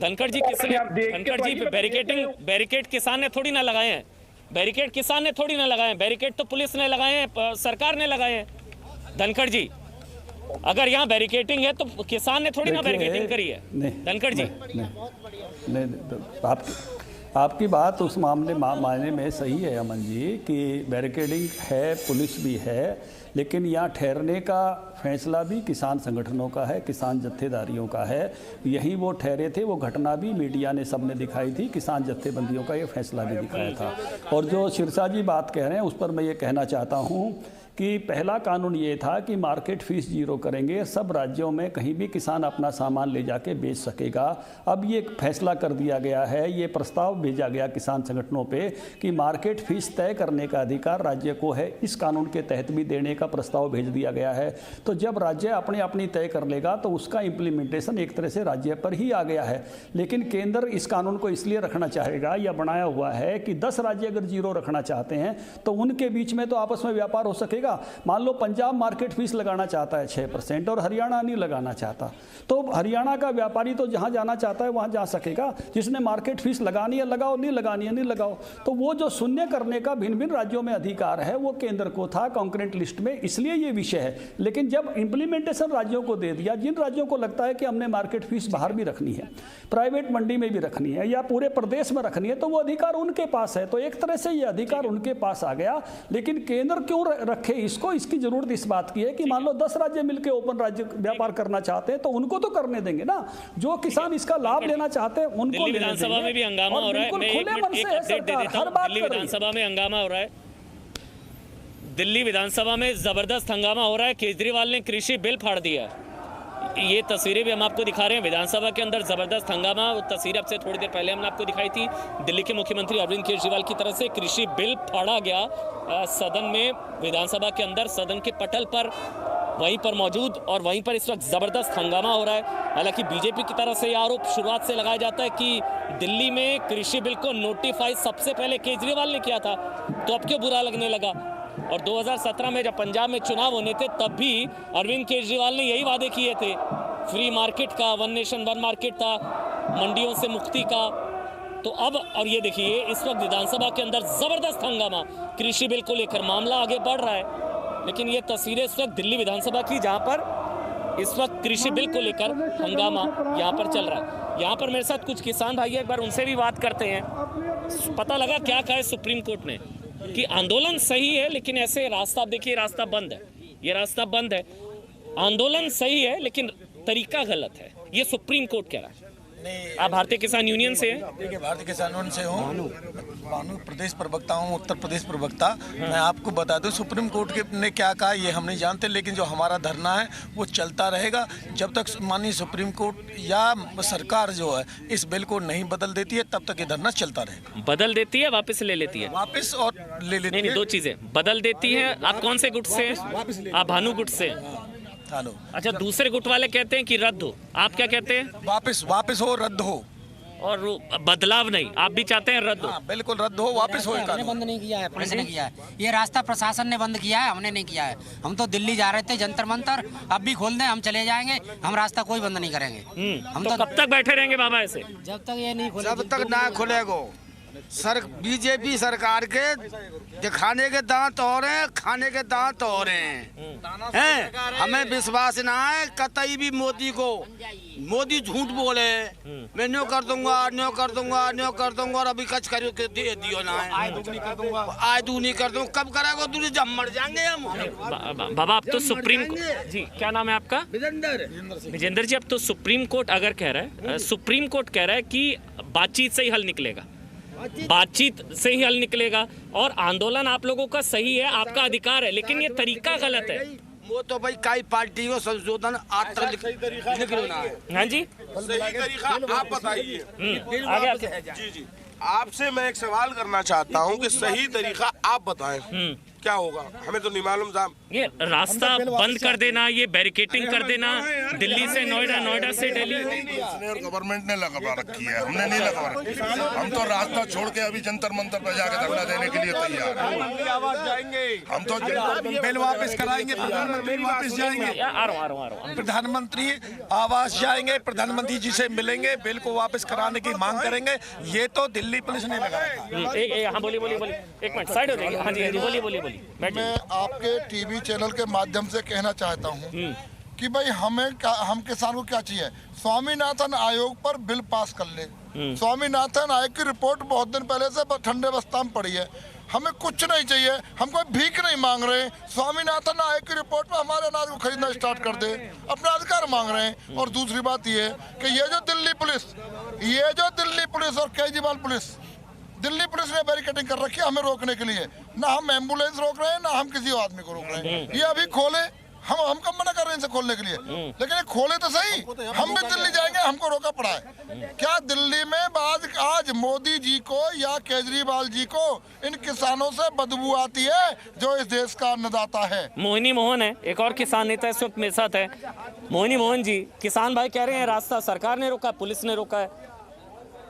धनखड़ जी धनखड़ जी बैरिकेड किसान ने थोड़ी ना लगाए हैं, बैरिकेड किसान ने थोड़ी ना लगाए हैं, बैरिकेड तो पुलिस ने लगाए हैं, सरकार ने लगाए हैं। धनखड़ जी अगर यहाँ बैरिकेडिंग है तो किसान ने थोड़ी ना बैरिकेडिंग करी है। धनखड़ जी आपकी बात उस मायने में सही है अमन जी कि बैरिकेडिंग है, पुलिस भी है, लेकिन यहाँ ठहरने का फैसला भी किसान संगठनों का है, किसान जत्थेदारियों का है। यही वो ठहरे थे, वो घटना भी मीडिया ने सबने दिखाई थी, किसान जत्थेबंदियों का ये फैसला भी दिखाया था। और जो सिरसा जी बात कह रहे हैं उस पर मैं ये कहना चाहता हूँ कि पहला कानून ये था कि मार्केट फीस जीरो करेंगे, सब राज्यों में कहीं भी किसान अपना सामान ले जाके बेच सकेगा। अब ये फैसला कर दिया गया है, ये प्रस्ताव भेजा गया किसान संगठनों पे कि मार्केट फीस तय करने का अधिकार राज्य को है, इस कानून के तहत भी देने का प्रस्ताव भेज दिया गया है। तो जब राज्य अपनी तय कर लेगा तो उसका इम्प्लीमेंटेशन एक तरह से राज्य पर ही आ गया है। लेकिन केंद्र इस कानून को इसलिए रखना चाहेगा या बनाया हुआ है कि 10 राज्य अगर जीरो रखना चाहते हैं तो उनके बीच में तो आपस में व्यापार हो सकेगा। मान लो पंजाब मार्केट फीस लगाना चाहता है 6% और हरियाणा नहीं लगाना चाहता, तो हरियाणा का व्यापारी तो जहां जाना चाहता है वहां जा सकेगा। जिसने मार्केट फीस लगानी है लगाओ, नहीं लगानी है नहीं लगाओ। तो वो जो शून्य करने का भिन्न भिन्न राज्यों में अधिकार है वो केंद्र को था कॉन्करेंट लिस्ट में, इसलिए ये विषय है। लेकिन जब इंप्लीमेंटेशन राज्यों को दे दिया, जिन राज्यों को लगता है कि हमने मार्केट फीस बाहर भी रखनी है, प्राइवेट मंडी में भी रखनी है या पूरे प्रदेश में रखनी है, तो वो अधिकार उनके पास है। तो एक तरह से ये अधिकार उनके पास आ गया। लेकिन केंद्र क्यों रखे इसको, इसकी जरूरत इस बात की है कि मान लो 10 राज्य मिलकर ओपन राज्य व्यापार करना चाहते हैं तो उनको तो करने देंगे ना, जो किसान इसका लाभ लेना चाहते हैं उनको। दिल्ली विधानसभा में भी हंगामा हो रहा है, मैं एक अपडेट दे देता हूं। दिल्ली विधानसभा में हंगामा हो रहा है, दिल्ली विधानसभा में जबरदस्त हंगामा हो रहा है। केजरीवाल ने कृषि बिल फाड़ दिया है, ये तस्वीरें भी हम आपको दिखा रहे हैं। विधानसभा के अंदर जबरदस्त हंगामा, वो तस्वीर अब से थोड़ी देर पहले हमने आपको दिखाई थी। दिल्ली के मुख्यमंत्री अरविंद केजरीवाल की तरफ से कृषि बिल फाड़ा गया सदन में, विधानसभा के अंदर सदन के पटल पर वहीं पर मौजूद, और वहीं पर इस वक्त जबरदस्त हंगामा हो रहा है। हालांकि बीजेपी की तरफ से यह आरोप शुरुआत से लगाया जाता है कि दिल्ली में कृषि बिल को नोटिफाई सबसे पहले केजरीवाल ने किया था, तो अब क्यों बुरा लगने लगा। और 2017 में जब पंजाब में चुनाव होने थे तब भी अरविंद केजरीवाल ने यही वादे किए थे, फ्री मार्केट का, वन नेशन वन मार्केट था, मंडियों से मुक्ति का। तो अब और ये देखिए इस वक्त विधानसभा के अंदर जबरदस्त हंगामा, कृषि बिल को लेकर मामला आगे बढ़ रहा है। लेकिन ये तस्वीरें इस वक्त दिल्ली विधानसभा की, जहां पर इस वक्त कृषि बिल को लेकर हंगामा यहाँ पर चल रहा है। यहाँ पर मेरे साथ कुछ किसान भाई, एक बार उनसे भी बात करते हैं। पता लगा क्या कहा है सुप्रीम कोर्ट ने कि आंदोलन सही है लेकिन ऐसे रास्ता, आप देखिए रास्ता बंद है, ये रास्ता बंद है, आंदोलन सही है लेकिन तरीका गलत है, ये सुप्रीम कोर्ट कह रहा है। आप भारतीय किसान यूनियन से हैं? देखिए, भारतीय किसान यूनियन से हूँ, भानु प्रदेश प्रवक्ता हूँ, उत्तर प्रदेश प्रवक्ता। मैं आपको बता दूं, सुप्रीम कोर्ट के ने क्या कहा ये हम नहीं जानते, लेकिन जो हमारा धरना है वो चलता रहेगा जब तक माननीय सुप्रीम कोर्ट या सरकार जो है इस बिल को नहीं बदल देती है, तब तक ये धरना चलता रहेगा। बदल देती है, वापस ले लेती है? वापस और ले लेती नहीं, है। दो चीजें, बदल देती है। आप कौन से गुट से हैं? आप भानु गुट से? हेलो, अच्छा, दूसरे गुट वाले कहते हैं कि रद्द हो, आप क्या कहते हैं? वापस हो, रद्द हो। और बदलाव नहीं, आप भी चाहते हैं रद्द हो? हाँ, बिल्कुल रद्द हो, वापस हो। हमने बंद नहीं किया है, पुलिस ने किया है। ये रास्ता प्रशासन ने बंद किया है, हमने नहीं किया है। हम तो दिल्ली जा रहे थे जंतर मंतर, अब भी खोल दें हम चले जाएंगे, हम रास्ता कोई बंद नहीं करेंगे। हम तो कब तक बैठे रहेंगे बाबा ऐसे? जब तक ये नहीं खोले, जब तक ना खुलेगो। बीजेपी सरकार के दिखाने के दांत और हैं, खाने के दांत और हैं। हमें विश्वास ना है कतई भी मोदी को। मोदी झूठ बोले, मैं न्यो कर दूंगा, न्यो कर दूंगा, न्यो कर दूंगा, और अभी कच करियो के दियो ना है। आय दूनी कर दूंगा, आय दूनी कर दूंगा। कब करेगा दूनी? जब मर जाएंगे हम। बाबा, अब तो सुप्रीम कोर्ट जी, क्या नाम है आपका? विजेंद्र जी, अब तो सुप्रीम कोर्ट अगर कह रहा है, सुप्रीम कोर्ट कह रहा है कि बातचीत से ही हल निकलेगा, बातचीत से ही हल निकलेगा, और आंदोलन आप लोगों का सही है, आपका अधिकार है, लेकिन ये तरीका गलत है। वो तो भाई कई पार्टी को संशोधन आत्र लिख ना है। हाँ जी, सही तरीका आप बताइए। आगे जी, आपसे मैं एक सवाल करना चाहता हूँ कि सही तरीका आप बताएं, क्या होगा? हमें तो नहीं मालूम साहब। ये रास्ता बंद कर देना, ये बैरिकेटिंग कर देना, दिल्ली से नोएडा, नोएडा से दिल्ली। और गवर्नमेंट ने लगवा रखी है, हमने नहीं लगवा रखी। हम तो रास्ता छोड़ के अभी जंतर मंतर पर जाकर धरना देने के लिए तैयार हैं। हम तो बिल वापस कराएंगे, प्रधानमंत्री वापस जाएंगे, आ रहा हूँ। प्रधानमंत्री आवास जाएंगे, प्रधानमंत्री जी से मिलेंगे, बिल को वापस कराने की मांग करेंगे। ये तो दिल्ली पुलिस ने लगाया। हाँ, बोलिए, एक मिनट साइड हो जाइए। हाँ जी, बोलिए। मैं आपके टीवी चैनल के माध्यम से कहना चाहता हूँ कि भाई हम किसान को क्या चाहिए? स्वामीनाथन आयोग पर बिल पास कर ले। स्वामीनाथन आयोग की रिपोर्ट बहुत दिन पहले से ठंडे बस्ता में पड़ी है। हमें कुछ नहीं चाहिए, हम कोई भीख नहीं मांग रहे। स्वामीनाथन आयोग की रिपोर्ट में हमारे अनाज को खरीदना स्टार्ट कर दे, अपना अधिकार मांग रहे हैं। और दूसरी बात ये कि ये जो दिल्ली पुलिस और केजरीवाल पुलिस, दिल्ली पुलिस ने बैरिकेडिंग कर रखी है हमें रोकने के लिए। ना हम एम्बुलेंस रोक रहे हैं, ना हम किसी आदमी को रोक रहे हैं। ये अभी खोले, हम कब मना कर रहे हैं इसे खोलने के लिए, लेकिन ये खोले तो सही। हम भी दिल्ली जाएंगे, हमको रोका पड़ा है। क्या दिल्ली में आज मोदी जी को या केजरीवाल जी को इन किसानों से बदबू आती है जो इस देश का अन्नदाता है? मोहिनी मोहन है, एक और किसान नेता इस वक्त मेरे साथ है। मोहिनी मोहन जी, किसान भाई कह रहे हैं रास्ता सरकार ने रोका, पुलिस ने रोका है,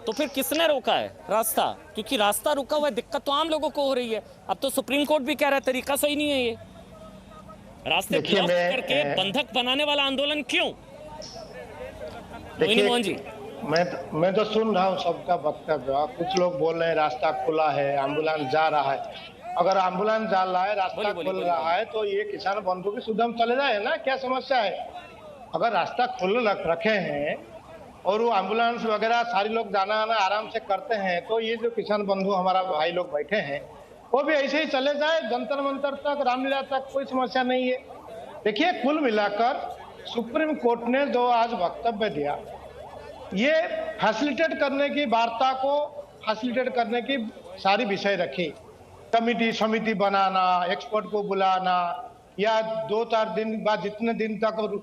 तो फिर किसने रोका है रास्ता? क्योंकि रास्ता रुका हुआ है, दिक्कत तो आम लोगों को हो रही है। अब तो सुप्रीम कोर्ट भी कह रहा है तरीका सही नहीं है ये। रास्ते ब्लॉक करके बंधक बनाने वाला आंदोलन क्यों? मोहिनी मोहन जी, मैं तो सुन रहा हूँ सबका वक्तव्य। कुछ लोग बोल रहे हैं रास्ता खुला है, एम्बुलेंस जा रहा है। अगर एम्बुलेंस जा रहा है, रास्ता खुल रहा है, तो ये किसान बंधु की सुधम चले जाए ना, क्या समस्या है? अगर रास्ता खुल रखे हैं और वो एम्बुलेंस वगैरह सारी लोग जाना आना आराम से करते हैं, तो ये जो किसान बंधु हमारा भाई लोग बैठे हैं वो भी ऐसे ही चले जाए जंतर मंतर तक, रामलीला तक, कोई समस्या नहीं है। देखिए, कुल मिलाकर सुप्रीम कोर्ट ने जो आज वक्तव्य दिया, ये फैसिलिटेट करने की, वार्ता को फैसिलिटेट करने की सारी विषय रखी। कमिटी समिति बनाना, एक्सपर्ट को बुलाना, या 2-4 दिन बाद जितने दिन तक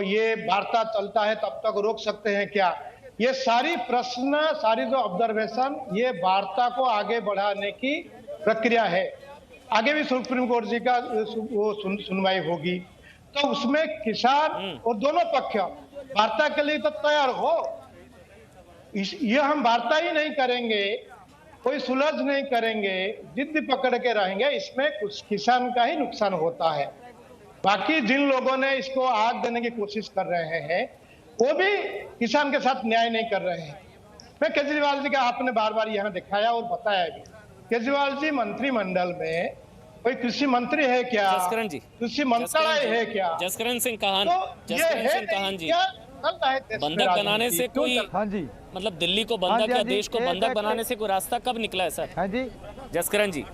ये वार्ता चलता है तब तक रोक सकते हैं क्या, ये सारी प्रश्न, सारी जो ऑब्जर्वेशन, ये वार्ता को आगे बढ़ाने की प्रक्रिया है। आगे भी सुप्रीम कोर्ट जी का सुनवाई होगी, तो उसमें किसान और दोनों पक्ष वार्ता के लिए तो तैयार हो। ये हम वार्ता ही नहीं करेंगे, कोई सुलझ नहीं करेंगे, जिद पकड़ के रहेंगे, इसमें कुछ किसान का ही नुकसान होता है। बाकी जिन लोगों ने इसको आग देने की कोशिश कर रहे हैं वो भी किसान के साथ न्याय नहीं कर रहे हैं। मैं केजरीवाल जी का आपने बार बार यहाँ दिखाया और बताया भी, केजरीवाल जी मंत्रिमंडल में कोई कृषि मंत्री है क्या? जसकरण जी, कृषि मंत्रालय है क्या? जसकरण सिंह काहन, तो जसकरण सिंह काहन जी, बंधक बनाने से कोई, हाँ जी, मतलब दिल्ली को बंधक या देश को बंधक बनाने से कोई रास्ता कब निकला है सर? हाँ जी, जसकरण जी,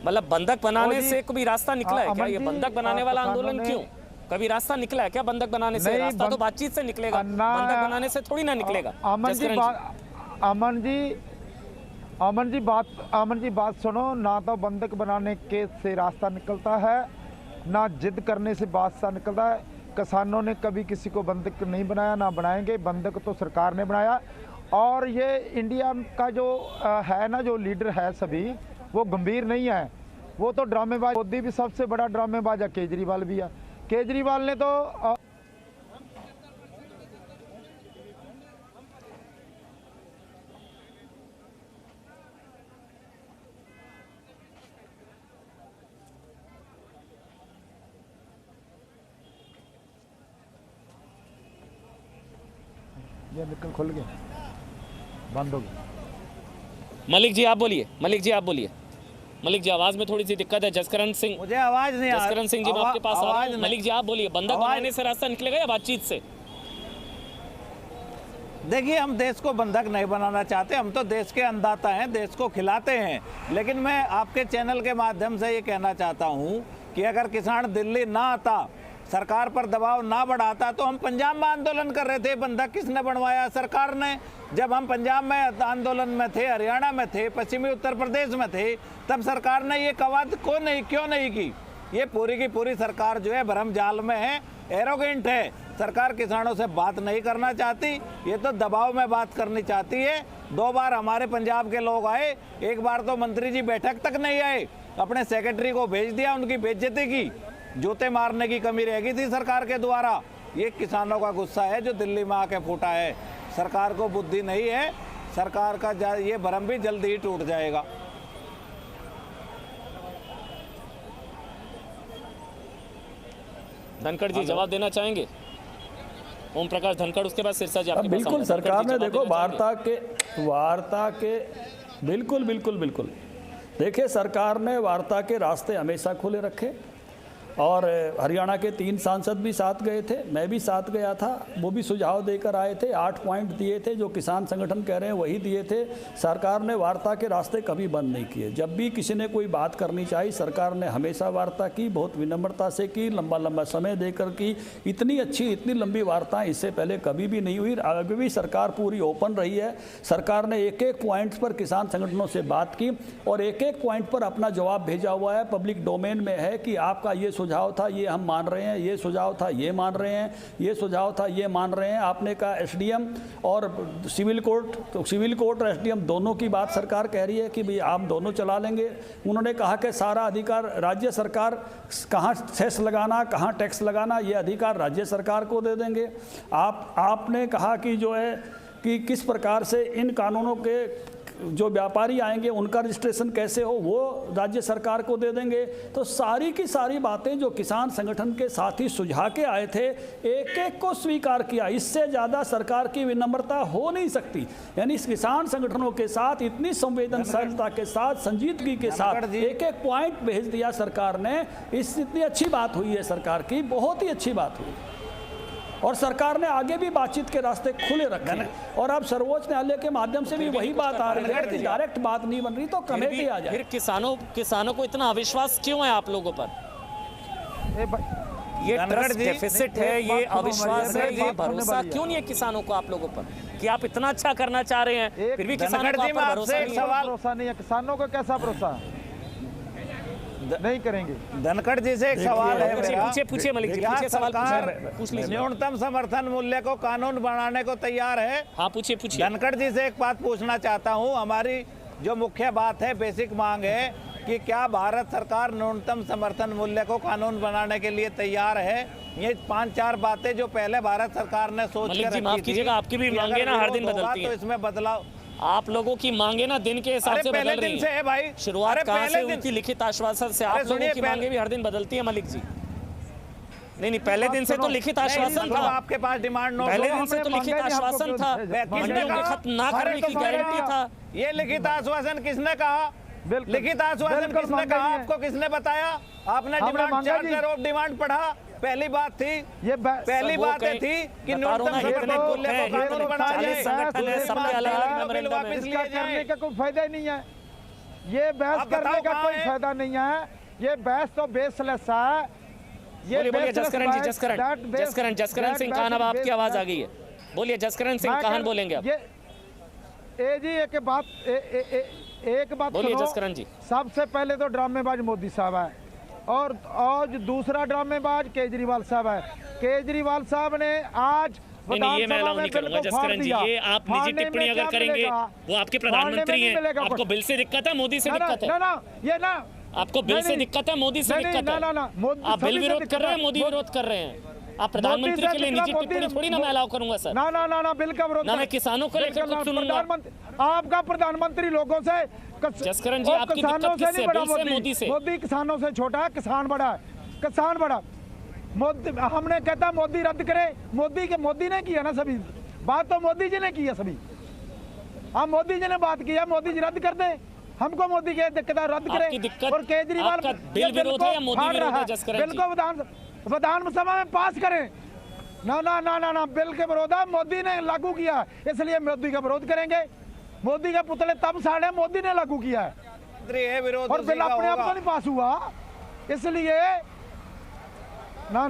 मतलब बंधक बनाने से कोई रास्ता निकला है क्या? ये बंधक बनाने वाला आंदोलन क्यों? कभी रास्ता निकला है क्या बंधक बनाने से? नहीं, रास्ता तो बातचीत से निकलेगा, बंधक बनाने से थोड़ी ना निकलेगा। अमन जी बात सुनो, ना तो बंधक बनाने के से रास्ता निकलता है, ना जिद करने से रास्ता निकलता है। किसानों ने कभी किसी को बंधक नहीं बनाया, ना बनाएंगे। बंधक तो सरकार ने बनाया। और ये इंडिया का जो है ना, जो लीडर है सभी, वो गंभीर नहीं है, वो तो ड्रामेबाज। मोदी भी सबसे बड़ा ड्रामेबाज है, केजरीवाल भी है। केजरीवाल ने तो ये निकल खुल गया, बंद हो गया। मलिक जी आप बोलिए, मलिक जी आप बोलिए। मलिक जी आवाज में थोड़ी सी दिक्कत है। जसकरण सिंह, मुझे आवाज नहीं आ रही। जसकरण सिंह जी मैं आपके पास आ रहा हूं। मलिक जी आप बोलिए, बंधक बनाने से रास्ता निकलेगा या बातचीत से? देखिए, हम देश को बंधक नहीं बनाना चाहते, हम तो देश के अन्नदाता हैं, देश को खिलाते हैं। लेकिन मैं आपके चैनल के माध्यम से ये कहना चाहता हूँ कि अगर किसान दिल्ली ना आता, सरकार पर दबाव ना बढ़ाता, तो हम पंजाब में आंदोलन कर रहे थे। बंधक किसने बनवाया? सरकार ने। जब हम पंजाब में आंदोलन में थे, हरियाणा में थे, पश्चिमी उत्तर प्रदेश में थे, तब सरकार ने ये कवायद क्यों नहीं की? ये पूरी की पूरी सरकार जो है भ्रम जाल में है, एरोगेंट है। सरकार किसानों से बात नहीं करना चाहती, ये तो दबाव में बात करनी चाहती है। 2 बार हमारे पंजाब के लोग आए, 1 बार तो मंत्री जी बैठक तक नहीं आए, अपने सेक्रेटरी को भेज दिया, उनकी बेइज्जती की, जूते मारने की कमी रह गई थी सरकार के द्वारा। ये किसानों का गुस्सा है जो दिल्ली में आके फूटा है। सरकार को बुद्धि नहीं है, सरकार का ये भ्रम भी जल्दी ही टूट जाएगा। धनखड़ जी जवाब देना चाहेंगे? ओम प्रकाश धनखड़, उसके बाद सिरसा जी आपके पास। बिल्कुल, सरकार ने देखो वार्ता के बिल्कुल देखिए, सरकार ने वार्ता के रास्ते हमेशा खुले रखे। और हरियाणा के 3 सांसद भी साथ गए थे, मैं भी साथ गया था, वो भी सुझाव देकर आए थे। 8 पॉइंट दिए थे, जो किसान संगठन कह रहे हैं वही दिए थे। सरकार ने वार्ता के रास्ते कभी बंद नहीं किए। जब भी किसी ने कोई बात करनी चाहिए, सरकार ने हमेशा वार्ता की, बहुत विनम्रता से की, लंबा समय देकर की। इतनी लंबी वार्ताएं इससे पहले कभी भी नहीं हुई। अभी भी सरकार पूरी ओपन रही है। सरकार ने एक पॉइंट पर किसान संगठनों से बात की और एक पॉइंट पर अपना जवाब भेजा हुआ है। पब्लिक डोमेन में है कि आपका ये सुझाव था, ये हम मान रहे हैं, ये सुझाव था, ये मान रहे हैं, ये सुझाव था, ये मान रहे हैं। आपने कहा एसडीएम और सिविल कोर्ट, तो सिविल कोर्ट और एसडीएम दोनों की बात सरकार कह रही है कि भाई आप दोनों चला लेंगे। उन्होंने कहा कि सारा अधिकार राज्य सरकार, कहाँ सेस लगाना, कहाँ टैक्स लगाना, ये अधिकार राज्य सरकार को दे देंगे। आपने कहा कि जो है कि किस प्रकार से इन कानूनों के जो व्यापारी आएंगे उनका रजिस्ट्रेशन कैसे हो, वो राज्य सरकार को दे देंगे। तो सारी की सारी बातें जो किसान संगठन के साथी सुझा के आए थे, एक को स्वीकार किया। इससे ज़्यादा सरकार की विनम्रता हो नहीं सकती। यानी इस किसान संगठनों के साथ इतनी संवेदनशीलता के साथ, संजीदगी के साथ एक पॉइंट भेज दिया सरकार ने। इतनी अच्छी बात हुई है सरकार की, बहुत ही अच्छी बात हुई। और सरकार ने आगे भी बातचीत के रास्ते खुले रखे और अब सर्वोच्च न्यायालय के माध्यम से भी वही बात आ रही है कि डायरेक्ट बात नहीं बन रही तो कमेटी आ जाए। फिर किसानों को इतना अविश्वास क्यों है आप लोगों पर? ये ट्रस्ट डेफिसिट है, ये अविश्वास है, ये भरोसा क्यों नहीं है किसानों को आप लोगों पर कि आप इतना अच्छा करना चाह रहे हैं, फिर भी किसानों को आप पर भरोसा नहीं है? किसानों को कैसा भरोसा नहीं करेंगे? धनखड़ जी से एक सवाल है मेरा। पूछिए मलिक जी, पूछिए सवाल, पूछ लीजिए। न्यूनतम समर्थन मूल्य को कानून बनाने को तैयार है? हाँ पूछिए। धनखड़ जी से एक बात पूछना चाहता हूँ। हमारी जो मुख्य बात है, बेसिक मांग है कि क्या भारत सरकार न्यूनतम समर्थन मूल्य को कानून बनाने के लिए तैयार है? ये 5-4 बातें जो पहले भारत सरकार ने सोच के रखी थी, माफ कीजिएगा, आपकी भी मांगे ना हर दिन बदलती है, तो इसमें बदलाव आप लोगों की मांगे ना दिन के हिसाब से बदल रही है भाई। शुरुआत कहां से हुई थी? लिखित आश्वासन से। आप लोगों की मांगे भी हर दिन बदलती है मलिक जी। नहीं, पहले दिन से तो लिखित आश्वासन था आपके पास। डिमांड नोट पहले दिन से तो लिखित आश्वासन था, मंडियों के खत्म ना करने की गारंटी था। ये लिखित आश्वासन किसने कहा? लिखित आश्वासन किसने कहा? आपको किसने बताया? आपने डिमांड चार्टर ऑफ डिमांड पढ़ा? पहली बात थी, ये पहली बात थी कि न्यूनतम समर्थन मूल्य को कानून बनाया जाए, सबके अलग-अलग मेमोरेंडम है। इसका करने का कोई फायदा ही नहीं है। ये बहस करने का कोई फायदा नहीं है। ये बहस तो बेसलेस है। बोलिए बोलिए जसकरण जी, जसकरण सिंह काहन, अब आपकी आवाज आ गई है। बोलिए जसकरण सिंह काहन, बोलेंगे आप। एक बात बोलिए सुनो। जसकरण जी। सबसे पहले तो ड्रामेबाज मोदी साहब है, और आज दूसरा ड्रामेबाज केजरीवाल साहब है। केजरीवाल साहब ने आज नहीं, ये मैं अलाउ नहीं करूंगा जसकरण जी। ये आप निजी टिप्पणी अगर करेंगे, वो आपके प्रधानमंत्री हैं, आपको बिल से दिक्कत है, मोदी से दिक्कत है? ना आपको बिल से दिक्कत है, मोदी से दिक्कत है? आप बिल विरोध कर रहे हैं, मोदी विरोध कर रहे हैं। आप प्रधानमंत्री के लिए निजी टिप्पणी थोड़ी ना मैं अलाउ करूंगा सर। ना बिल का विरोध ना मैं किसानों को लेकर कुछ सुनूंगा। आपका प्रधानमंत्री लोगों से, जसकरण जी आपकी दिक्कत किससे है? बिल से, मोदी से? मोदी किसानों से छोटा है, किसान बड़ा है। किसान बड़ा मोदी, हमने कहता मोदी रद्द करे, मोदी ने किया ना सभी बात, तो मोदी जी ने किया सभी। हम मोदी जी ने बात किया, मोदी जी रद्द कर दे, हमको मोदी की दिक्कत रद्द करे। और केजरीवाल बिल विरोध है या मोदी विरोध है जसकरण जी? बिल को विधानसभा में पास करें। ना बिल के विरोध है, मोदी ने लागू किया, इसलिए मोदी का विरोध करेंगे। मोदी के पुतले तब साड़े, मोदी ने लागू किया है, विरोध और बिल अपने आप तो नहीं पास हुआ, इसलिए ना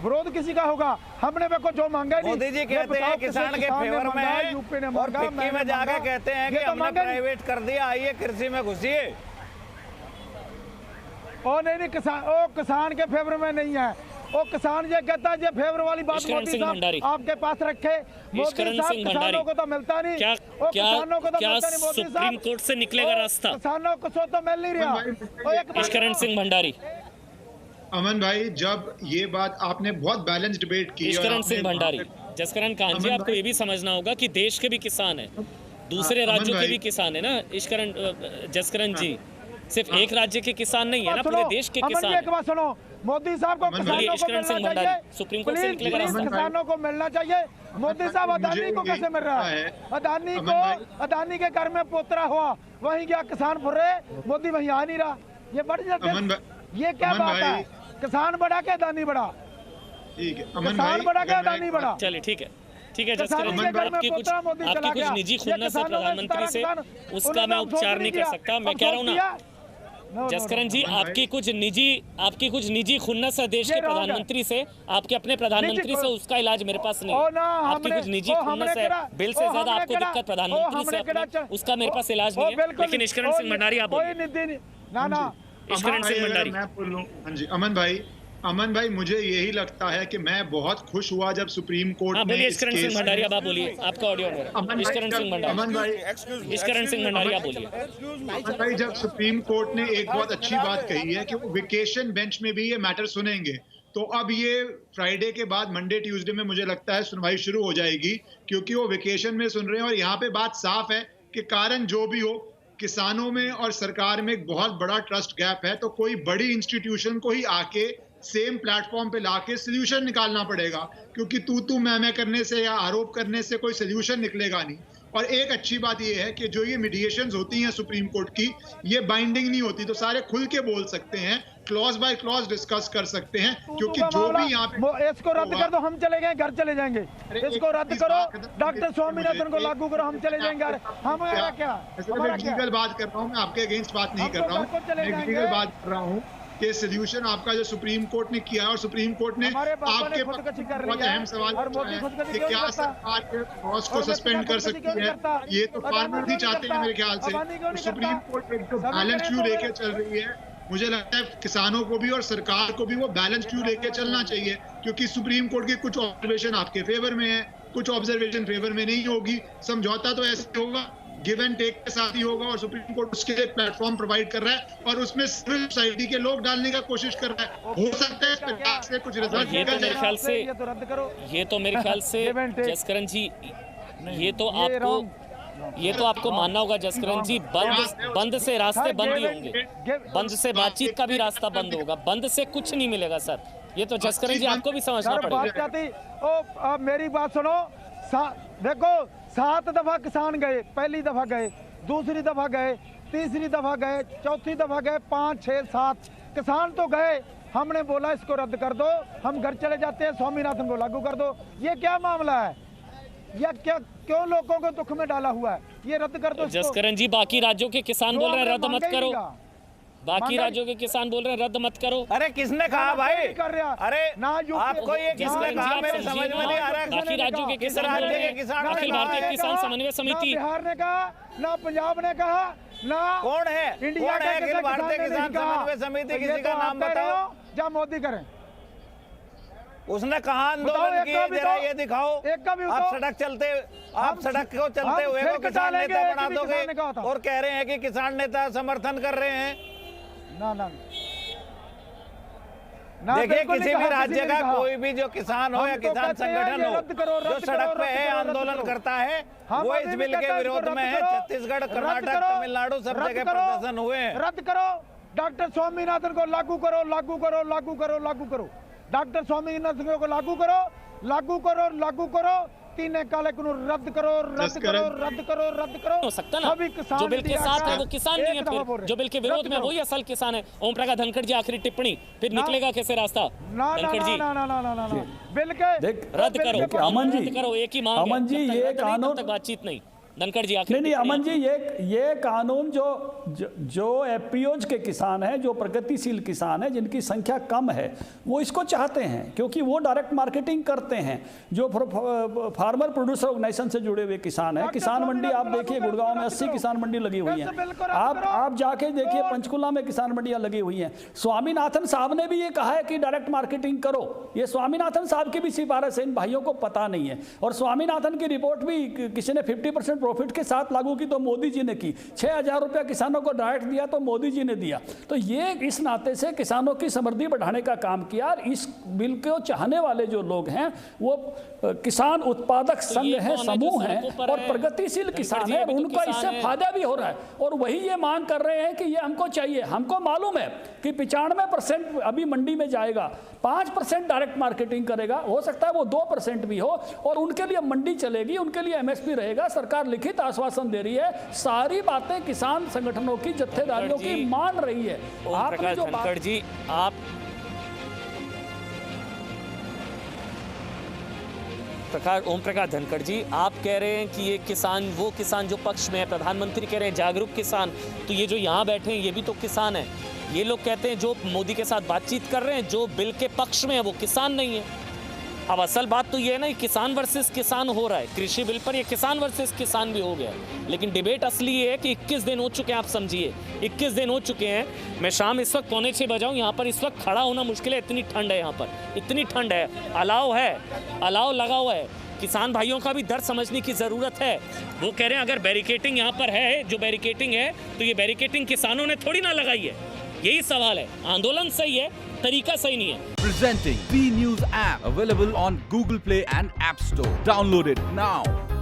विरोध किसी का होगा। हमने को जो मांगा नहीं। मोदी जी कहते हैं किसान के फेवर में है, यूपी ने और फिक्की में जाकर कहते हैं कि हमने प्राइवेट कर दिया, आइए कृषि में घुसिए। ओ नहीं, किसान के फेवर में नहीं है। वो किसान ये कहता है, ये फेवर वाली बात मोदी साहब आपके पास रखे। मोदी साहब किसानों को तो मिलता नहीं, किसानों को तो मिलता नहीं। मोदी साहब सुप्रीम कोर्ट से निकलेगा रास्ता, किसानों को तो मिल नहीं रहा। ईश्वरण सिंह भंडारी। अमन भाई, जब ये बात आपने बहुत बैलेंस डिबेट की, ईश्वरण सिंह भंडारी, जसकरण काहन जी, आपको ये भी समझना होगा कि देश के भी किसान है, दूसरे राज्यों के भी किसान है ना जसकरण जी। सिर्फ एक राज्य के किसान नहीं है ना, पूरे देश के किसान। एक बात सुनो, मोदी साहब को किसानों को मिलना चाहिए, सुप्रीम कोर्ट से निकलेगा रास्ता। किसानों को मिलना चाहिए। मोदी साहब अदानी को कैसे मिल रहा है? अदानी के घर में पोतरा हुआ, वहीं क्या किसान फुर रहे, मोदी वहीं आ नहीं रहा। ये बढ़ जाते, ये क्या बात है? किसान बड़ा क्या अदानी बड़ा? ठीक है, किसान बड़ा क्या अदानी बड़ा? चलिए ठीक है जसकरण जी, आपकी कुछ निजी खुन्नस है प्रधानमंत्री से, उसका मैं उपचार नहीं कर सकता। मैं कह रहा हूँ ना जसकरण जी, आपकी कुछ निजी खुन्नस है देश के प्रधानमंत्री से, आपके अपने प्रधानमंत्री से, उसका इलाज मेरे पास नहीं है। आपकी कुछ निजी खुन्नस है, बिल से ज्यादा आपको दिक्कत प्रधानमंत्री से अपने, उसका मेरे पास इलाज नहीं है। लेकिन ईश्वरण सिंह भंडारी आप बोलिए। ईश्वरण सिंह भंडारी। मैं बोल रहा हूँ, हाँ जी अमन भाई, मुझे यही लगता है कि मैं बहुत खुश हुआ जब सुप्रीम कोर्ट ने ईश्वरण सिंह भंडारी, अब आप बोलिए, आपका ऑडियो ईश्वरण सिंह भंडारी। ईश्वरण सिंह भंडारी आप बोलिए। अमन भाई, जब सुप्रीम कोर्ट ने एक बहुत अच्छी बात कही है कि वो वेकेशन बेंच में भी ये मैटर सुनेंगे, तो अब ये फ्राइडे के बाद मंडे ट्यूसडे में मुझे लगता है सुनवाई शुरू हो जाएगी, क्योंकि वो वेकेशन में सुन रहे हैं। और यहाँ पे बात साफ है कि कारण जो भी हो, किसानों में और सरकार में एक बहुत बड़ा ट्रस्ट गैप है। तो कोई बड़ी इंस्टीट्यूशन को ही आके सेम प्लेटफॉर्म पे लाके सोल्यूशन निकालना पड़ेगा, क्योंकि तू मैं करने से या आरोप करने से कोई सोल्यूशन निकलेगा नहीं। और एक अच्छी बात यह है कि जो ये मीडिएशंस होती हैं सुप्रीम कोर्ट की, ये बाइंडिंग नहीं होती, तो सारे खुल के बोल सकते हैं, क्लॉज बाय क्लॉज डिस्कस कर सकते हैं, क्योंकि जो भी यहाँ पे इसको रद्द कर दो, हम चले गए घर चले जाएंगे। इसको रद्द करो, डॉक्टर स्वामीनाथन को लागू करो, हम चले जाएंगे घर। हमारा क्या, लीगल बात कर रहा हूँ मैं, आपके अगेंस्ट बात नहीं कर रहा हूँ, लीगल बात कर रहा हूँ कि सोल्यूशन आपका जो सुप्रीम कोर्ट ने किया, और सुप्रीम कोर्ट ने आपके बहुत अहम सवाल पूछा है कि क्या सरकार के बॉस को सस्पेंड कर सकती है। ये तो फार्मर ही चाहते हैं मेरे ख्याल से। सुप्रीम कोर्ट एक जो बैलेंस व्यू लेके चल रही है, मुझे लगता है किसानों को भी और सरकार को भी वो बैलेंस व्यू लेके चलना चाहिए, क्योंकि सुप्रीम कोर्ट की कुछ ऑब्जर्वेशन आपके फेवर में है, कुछ ऑब्जर्वेशन फेवर में नहीं होगी। समझौता तो ऐसे होगा, गिव एंड टेक के साथ ही होगा, और सुप्रीम कोर्ट उसके लिए प्लेटफॉर्म प्रोवाइड कर रहा है, और उसमें सिविल सोसाइटी के लोग डालने का कोशिश कर रहा है। हो सकता है इस प्रकार से कुछ रिजल्ट ये तो मेरे ख्याल से जसकरण जी, ये तो आपको मानना होगा जसकरण जी, बंद से रास्ते बंद ही होंगे, बंद से बातचीत का भी रास्ता बंद होगा, बंद से कुछ नहीं मिलेगा सर। ये तो जसकरण जी आपको भी समझना पड़ेगा। मेरी बात सुनो, देखो 7 दफा किसान गए, पहली दफा गए, दूसरी दफा गए, तीसरी दफा गए, चौथी दफा गए, 5, 6, 7 किसान तो गए। हमने बोला इसको रद्द कर दो, हम घर चले जाते हैं, स्वामीनाथन को लागू कर दो। ये क्या मामला है? या क्या, क्यों लोगों को दुख में डाला हुआ है? ये रद्द कर दो जसकरण जी, बाकी राज्यों के किसान बोल रहे हैं रद्द मत करो, बाकी महंगाई- राज्यों के किसान बोल रहे हैं रद्द मत करो। अरे किसने कहा भाई? कर रहा अरे ना यूपी- आपको ये किसने जिस कहा? आप मेरे समझिए समझ में ना, नहीं आ रहा। बाकी राज्यों के किस किसान बोल राज्य रहे के हैं, किसान? अखिल भारतीय किसान समन्वय ना समिति। बिहार ने कहा, ना पंजाब ने कहा, ना कौन है? इंडिया कौन के है अखिल किसी भारतीय ने किसान नहीं कहा। समन्वय समिति? तो ये किसी का तो नाम आप कह रहे बताओ। हो, या मोदी करें। उसने कहा बताओ, आंदोलन एक किए, का भी जरा तो- ये दिखाओ। एक का भी आप तो- सड़क चलते, आप हम- सड़क को चलते हम हुए फिर को कटा किसान लेंगे, नेता एक बना भी दोगे किसान ने कहा था। और कह रहे हैं कि किसान नेता समर्थन कर रहे हैं। ना देखिए बिल्कुल किसी नहीं भी कहा, राज्य किसी ने का कहा। कोई भी जो किसान हो हम या तो किसान कहते हैं संगठन ये हो रद्द करो, जो रद्द सड़क करो, पे है, रद्द करो, आंदोलन रद्द करो। करता है, हम वो अभी इस भी बिल कहते के हैं इसको विरोध में रद्द है। करो, छत्तीसगढ़, रद्द कर्नाटक, करो, तमिलनाडु सब रद्द जगह करो, प्रदर्शन हुए हैं। रद्द करो। डॉक्टर स्वामीनाथन को लागू करो, लागू करो, लागू करो, लागू करो। डॉक्टर स्वामीनाथन को लागू करो, लागू करो, लागू करो। तीन काले कानून रद्द करो, रद्द करो, रद्द करो, रद्द करो। हो सकता ना, सभी किसान जो बिल के दिया साथ गया। है वो किसान नहीं है, एक दफा बोल फिर रहे जो बिल के विरोध रद्द में करो। वही असल किसान है। ओम प्रकाश धनखड़ जी आखिरी टिप्पणी, फिर ना- निकलेगा कैसे रास्ता? ना ना धनखड़ ना जी ना ना ना ना ना बिल के देख, रद्द करो, देखिए, अमन जी, रद्द करो, एक ही मांग है। अमन जी, जब तक ये रद्द नहीं, तब कानून- तक बातचीत नहीं। धनखड़ जी आखिरी नहीं अमन जी, टिप्पणी ये कानून जो एपीओज के किसान हैं, जो प्रगतिशील किसान हैं, जिनकी संख्या कम है, वो इसको चाहते हैं क्योंकि वो डायरेक्ट मार्केटिंग करते हैं। जो फार्मर प्रोड्यूसर ऑर्गेनाइजेशन से जुड़े हुए किसान हैं, किसान मंडी आप देखिए, गुड़गांव में 80 किसान मंडी लगी हुई हैं। आप जाके देखिए, पंचकुला में किसान मंडियां लगी हुई हैं। स्वामीनाथन साहब ने भी ये कहा है कि डायरेक्ट मार्केटिंग करो। ये स्वामीनाथन साहब की भी सिफारिश है, इन भाइयों को पता नहीं है। और स्वामीनाथन की रिपोर्ट भी किसी ने 50% प्रॉफिट के साथ लागू की तो मोदी जी ने की। 6,000 रुपया किसानों को डायरेक्ट दिया तो मोदी जी ने दिया। तो ये इस नाते से किसानों की समृद्धि बढ़ाने का काम किया। और इस बिल को चाहने वाले जो लोग हैं वो किसान उत्पादक संघ ये है, कौन है जो समूह है सड़कों पर और है? प्रगतिशील किसान जी, है, अभी तो उनका किसान इससे है। फायदा भी हो रहा है। और वही ये मांग कर रहे हैं कि ये हमको चाहिए। हमको मालूम है कि 95% अभी मंडी में जाएगा, 5% डायरेक्ट मार्केटिंग करेगा, हो सकता है वो 2% भी हो, और उनके लिए मंडी चलेगी, उनके लिए एमएसपी रहेगा। सरकार लिखित आश्वासन दे रही है, सारी बातें किसान संगठनों की, जत्थेदारियों की मान रही है। ओम आपने प्रकाश जो धनखड़ जी, आप ओम प्रकाश धनखड़ जी, आप कह रहे हैं कि ये किसान, वो किसान जो पक्ष में है, प्रधानमंत्री कह रहे हैं जागरूक किसान, तो ये जो यहाँ बैठे हैं ये भी तो किसान है। ये लोग कहते हैं जो मोदी के साथ बातचीत कर रहे हैं, जो बिल के पक्ष में है वो किसान नहीं है। अब असल बात तो ये है ना, किसान वर्सेस किसान हो रहा है कृषि बिल पर, ये किसान वर्सेस किसान भी हो गया है। लेकिन डिबेट असली ये है कि 21 दिन हो चुके हैं, आप समझिए 21 दिन हो चुके हैं। मैं शाम इस वक्त 5:45 बजा हूँ, यहाँ पर इस वक्त खड़ा होना मुश्किल है, इतनी ठंड है यहाँ पर, इतनी ठंड है। अलाव है, अलाव लगा हुआ है। किसान भाइयों का भी दर्द समझने की ज़रूरत है। वो कह रहे हैं अगर बैरिकेटिंग यहाँ पर है, जो बैरिकेटिंग है, तो ये बैरिकेटिंग किसानों ने थोड़ी ना लगाई है। यही सवाल है। आंदोलन सही है, तरीका सही नहीं है। Presenting B News app available on Google Play and App Store. Download it now.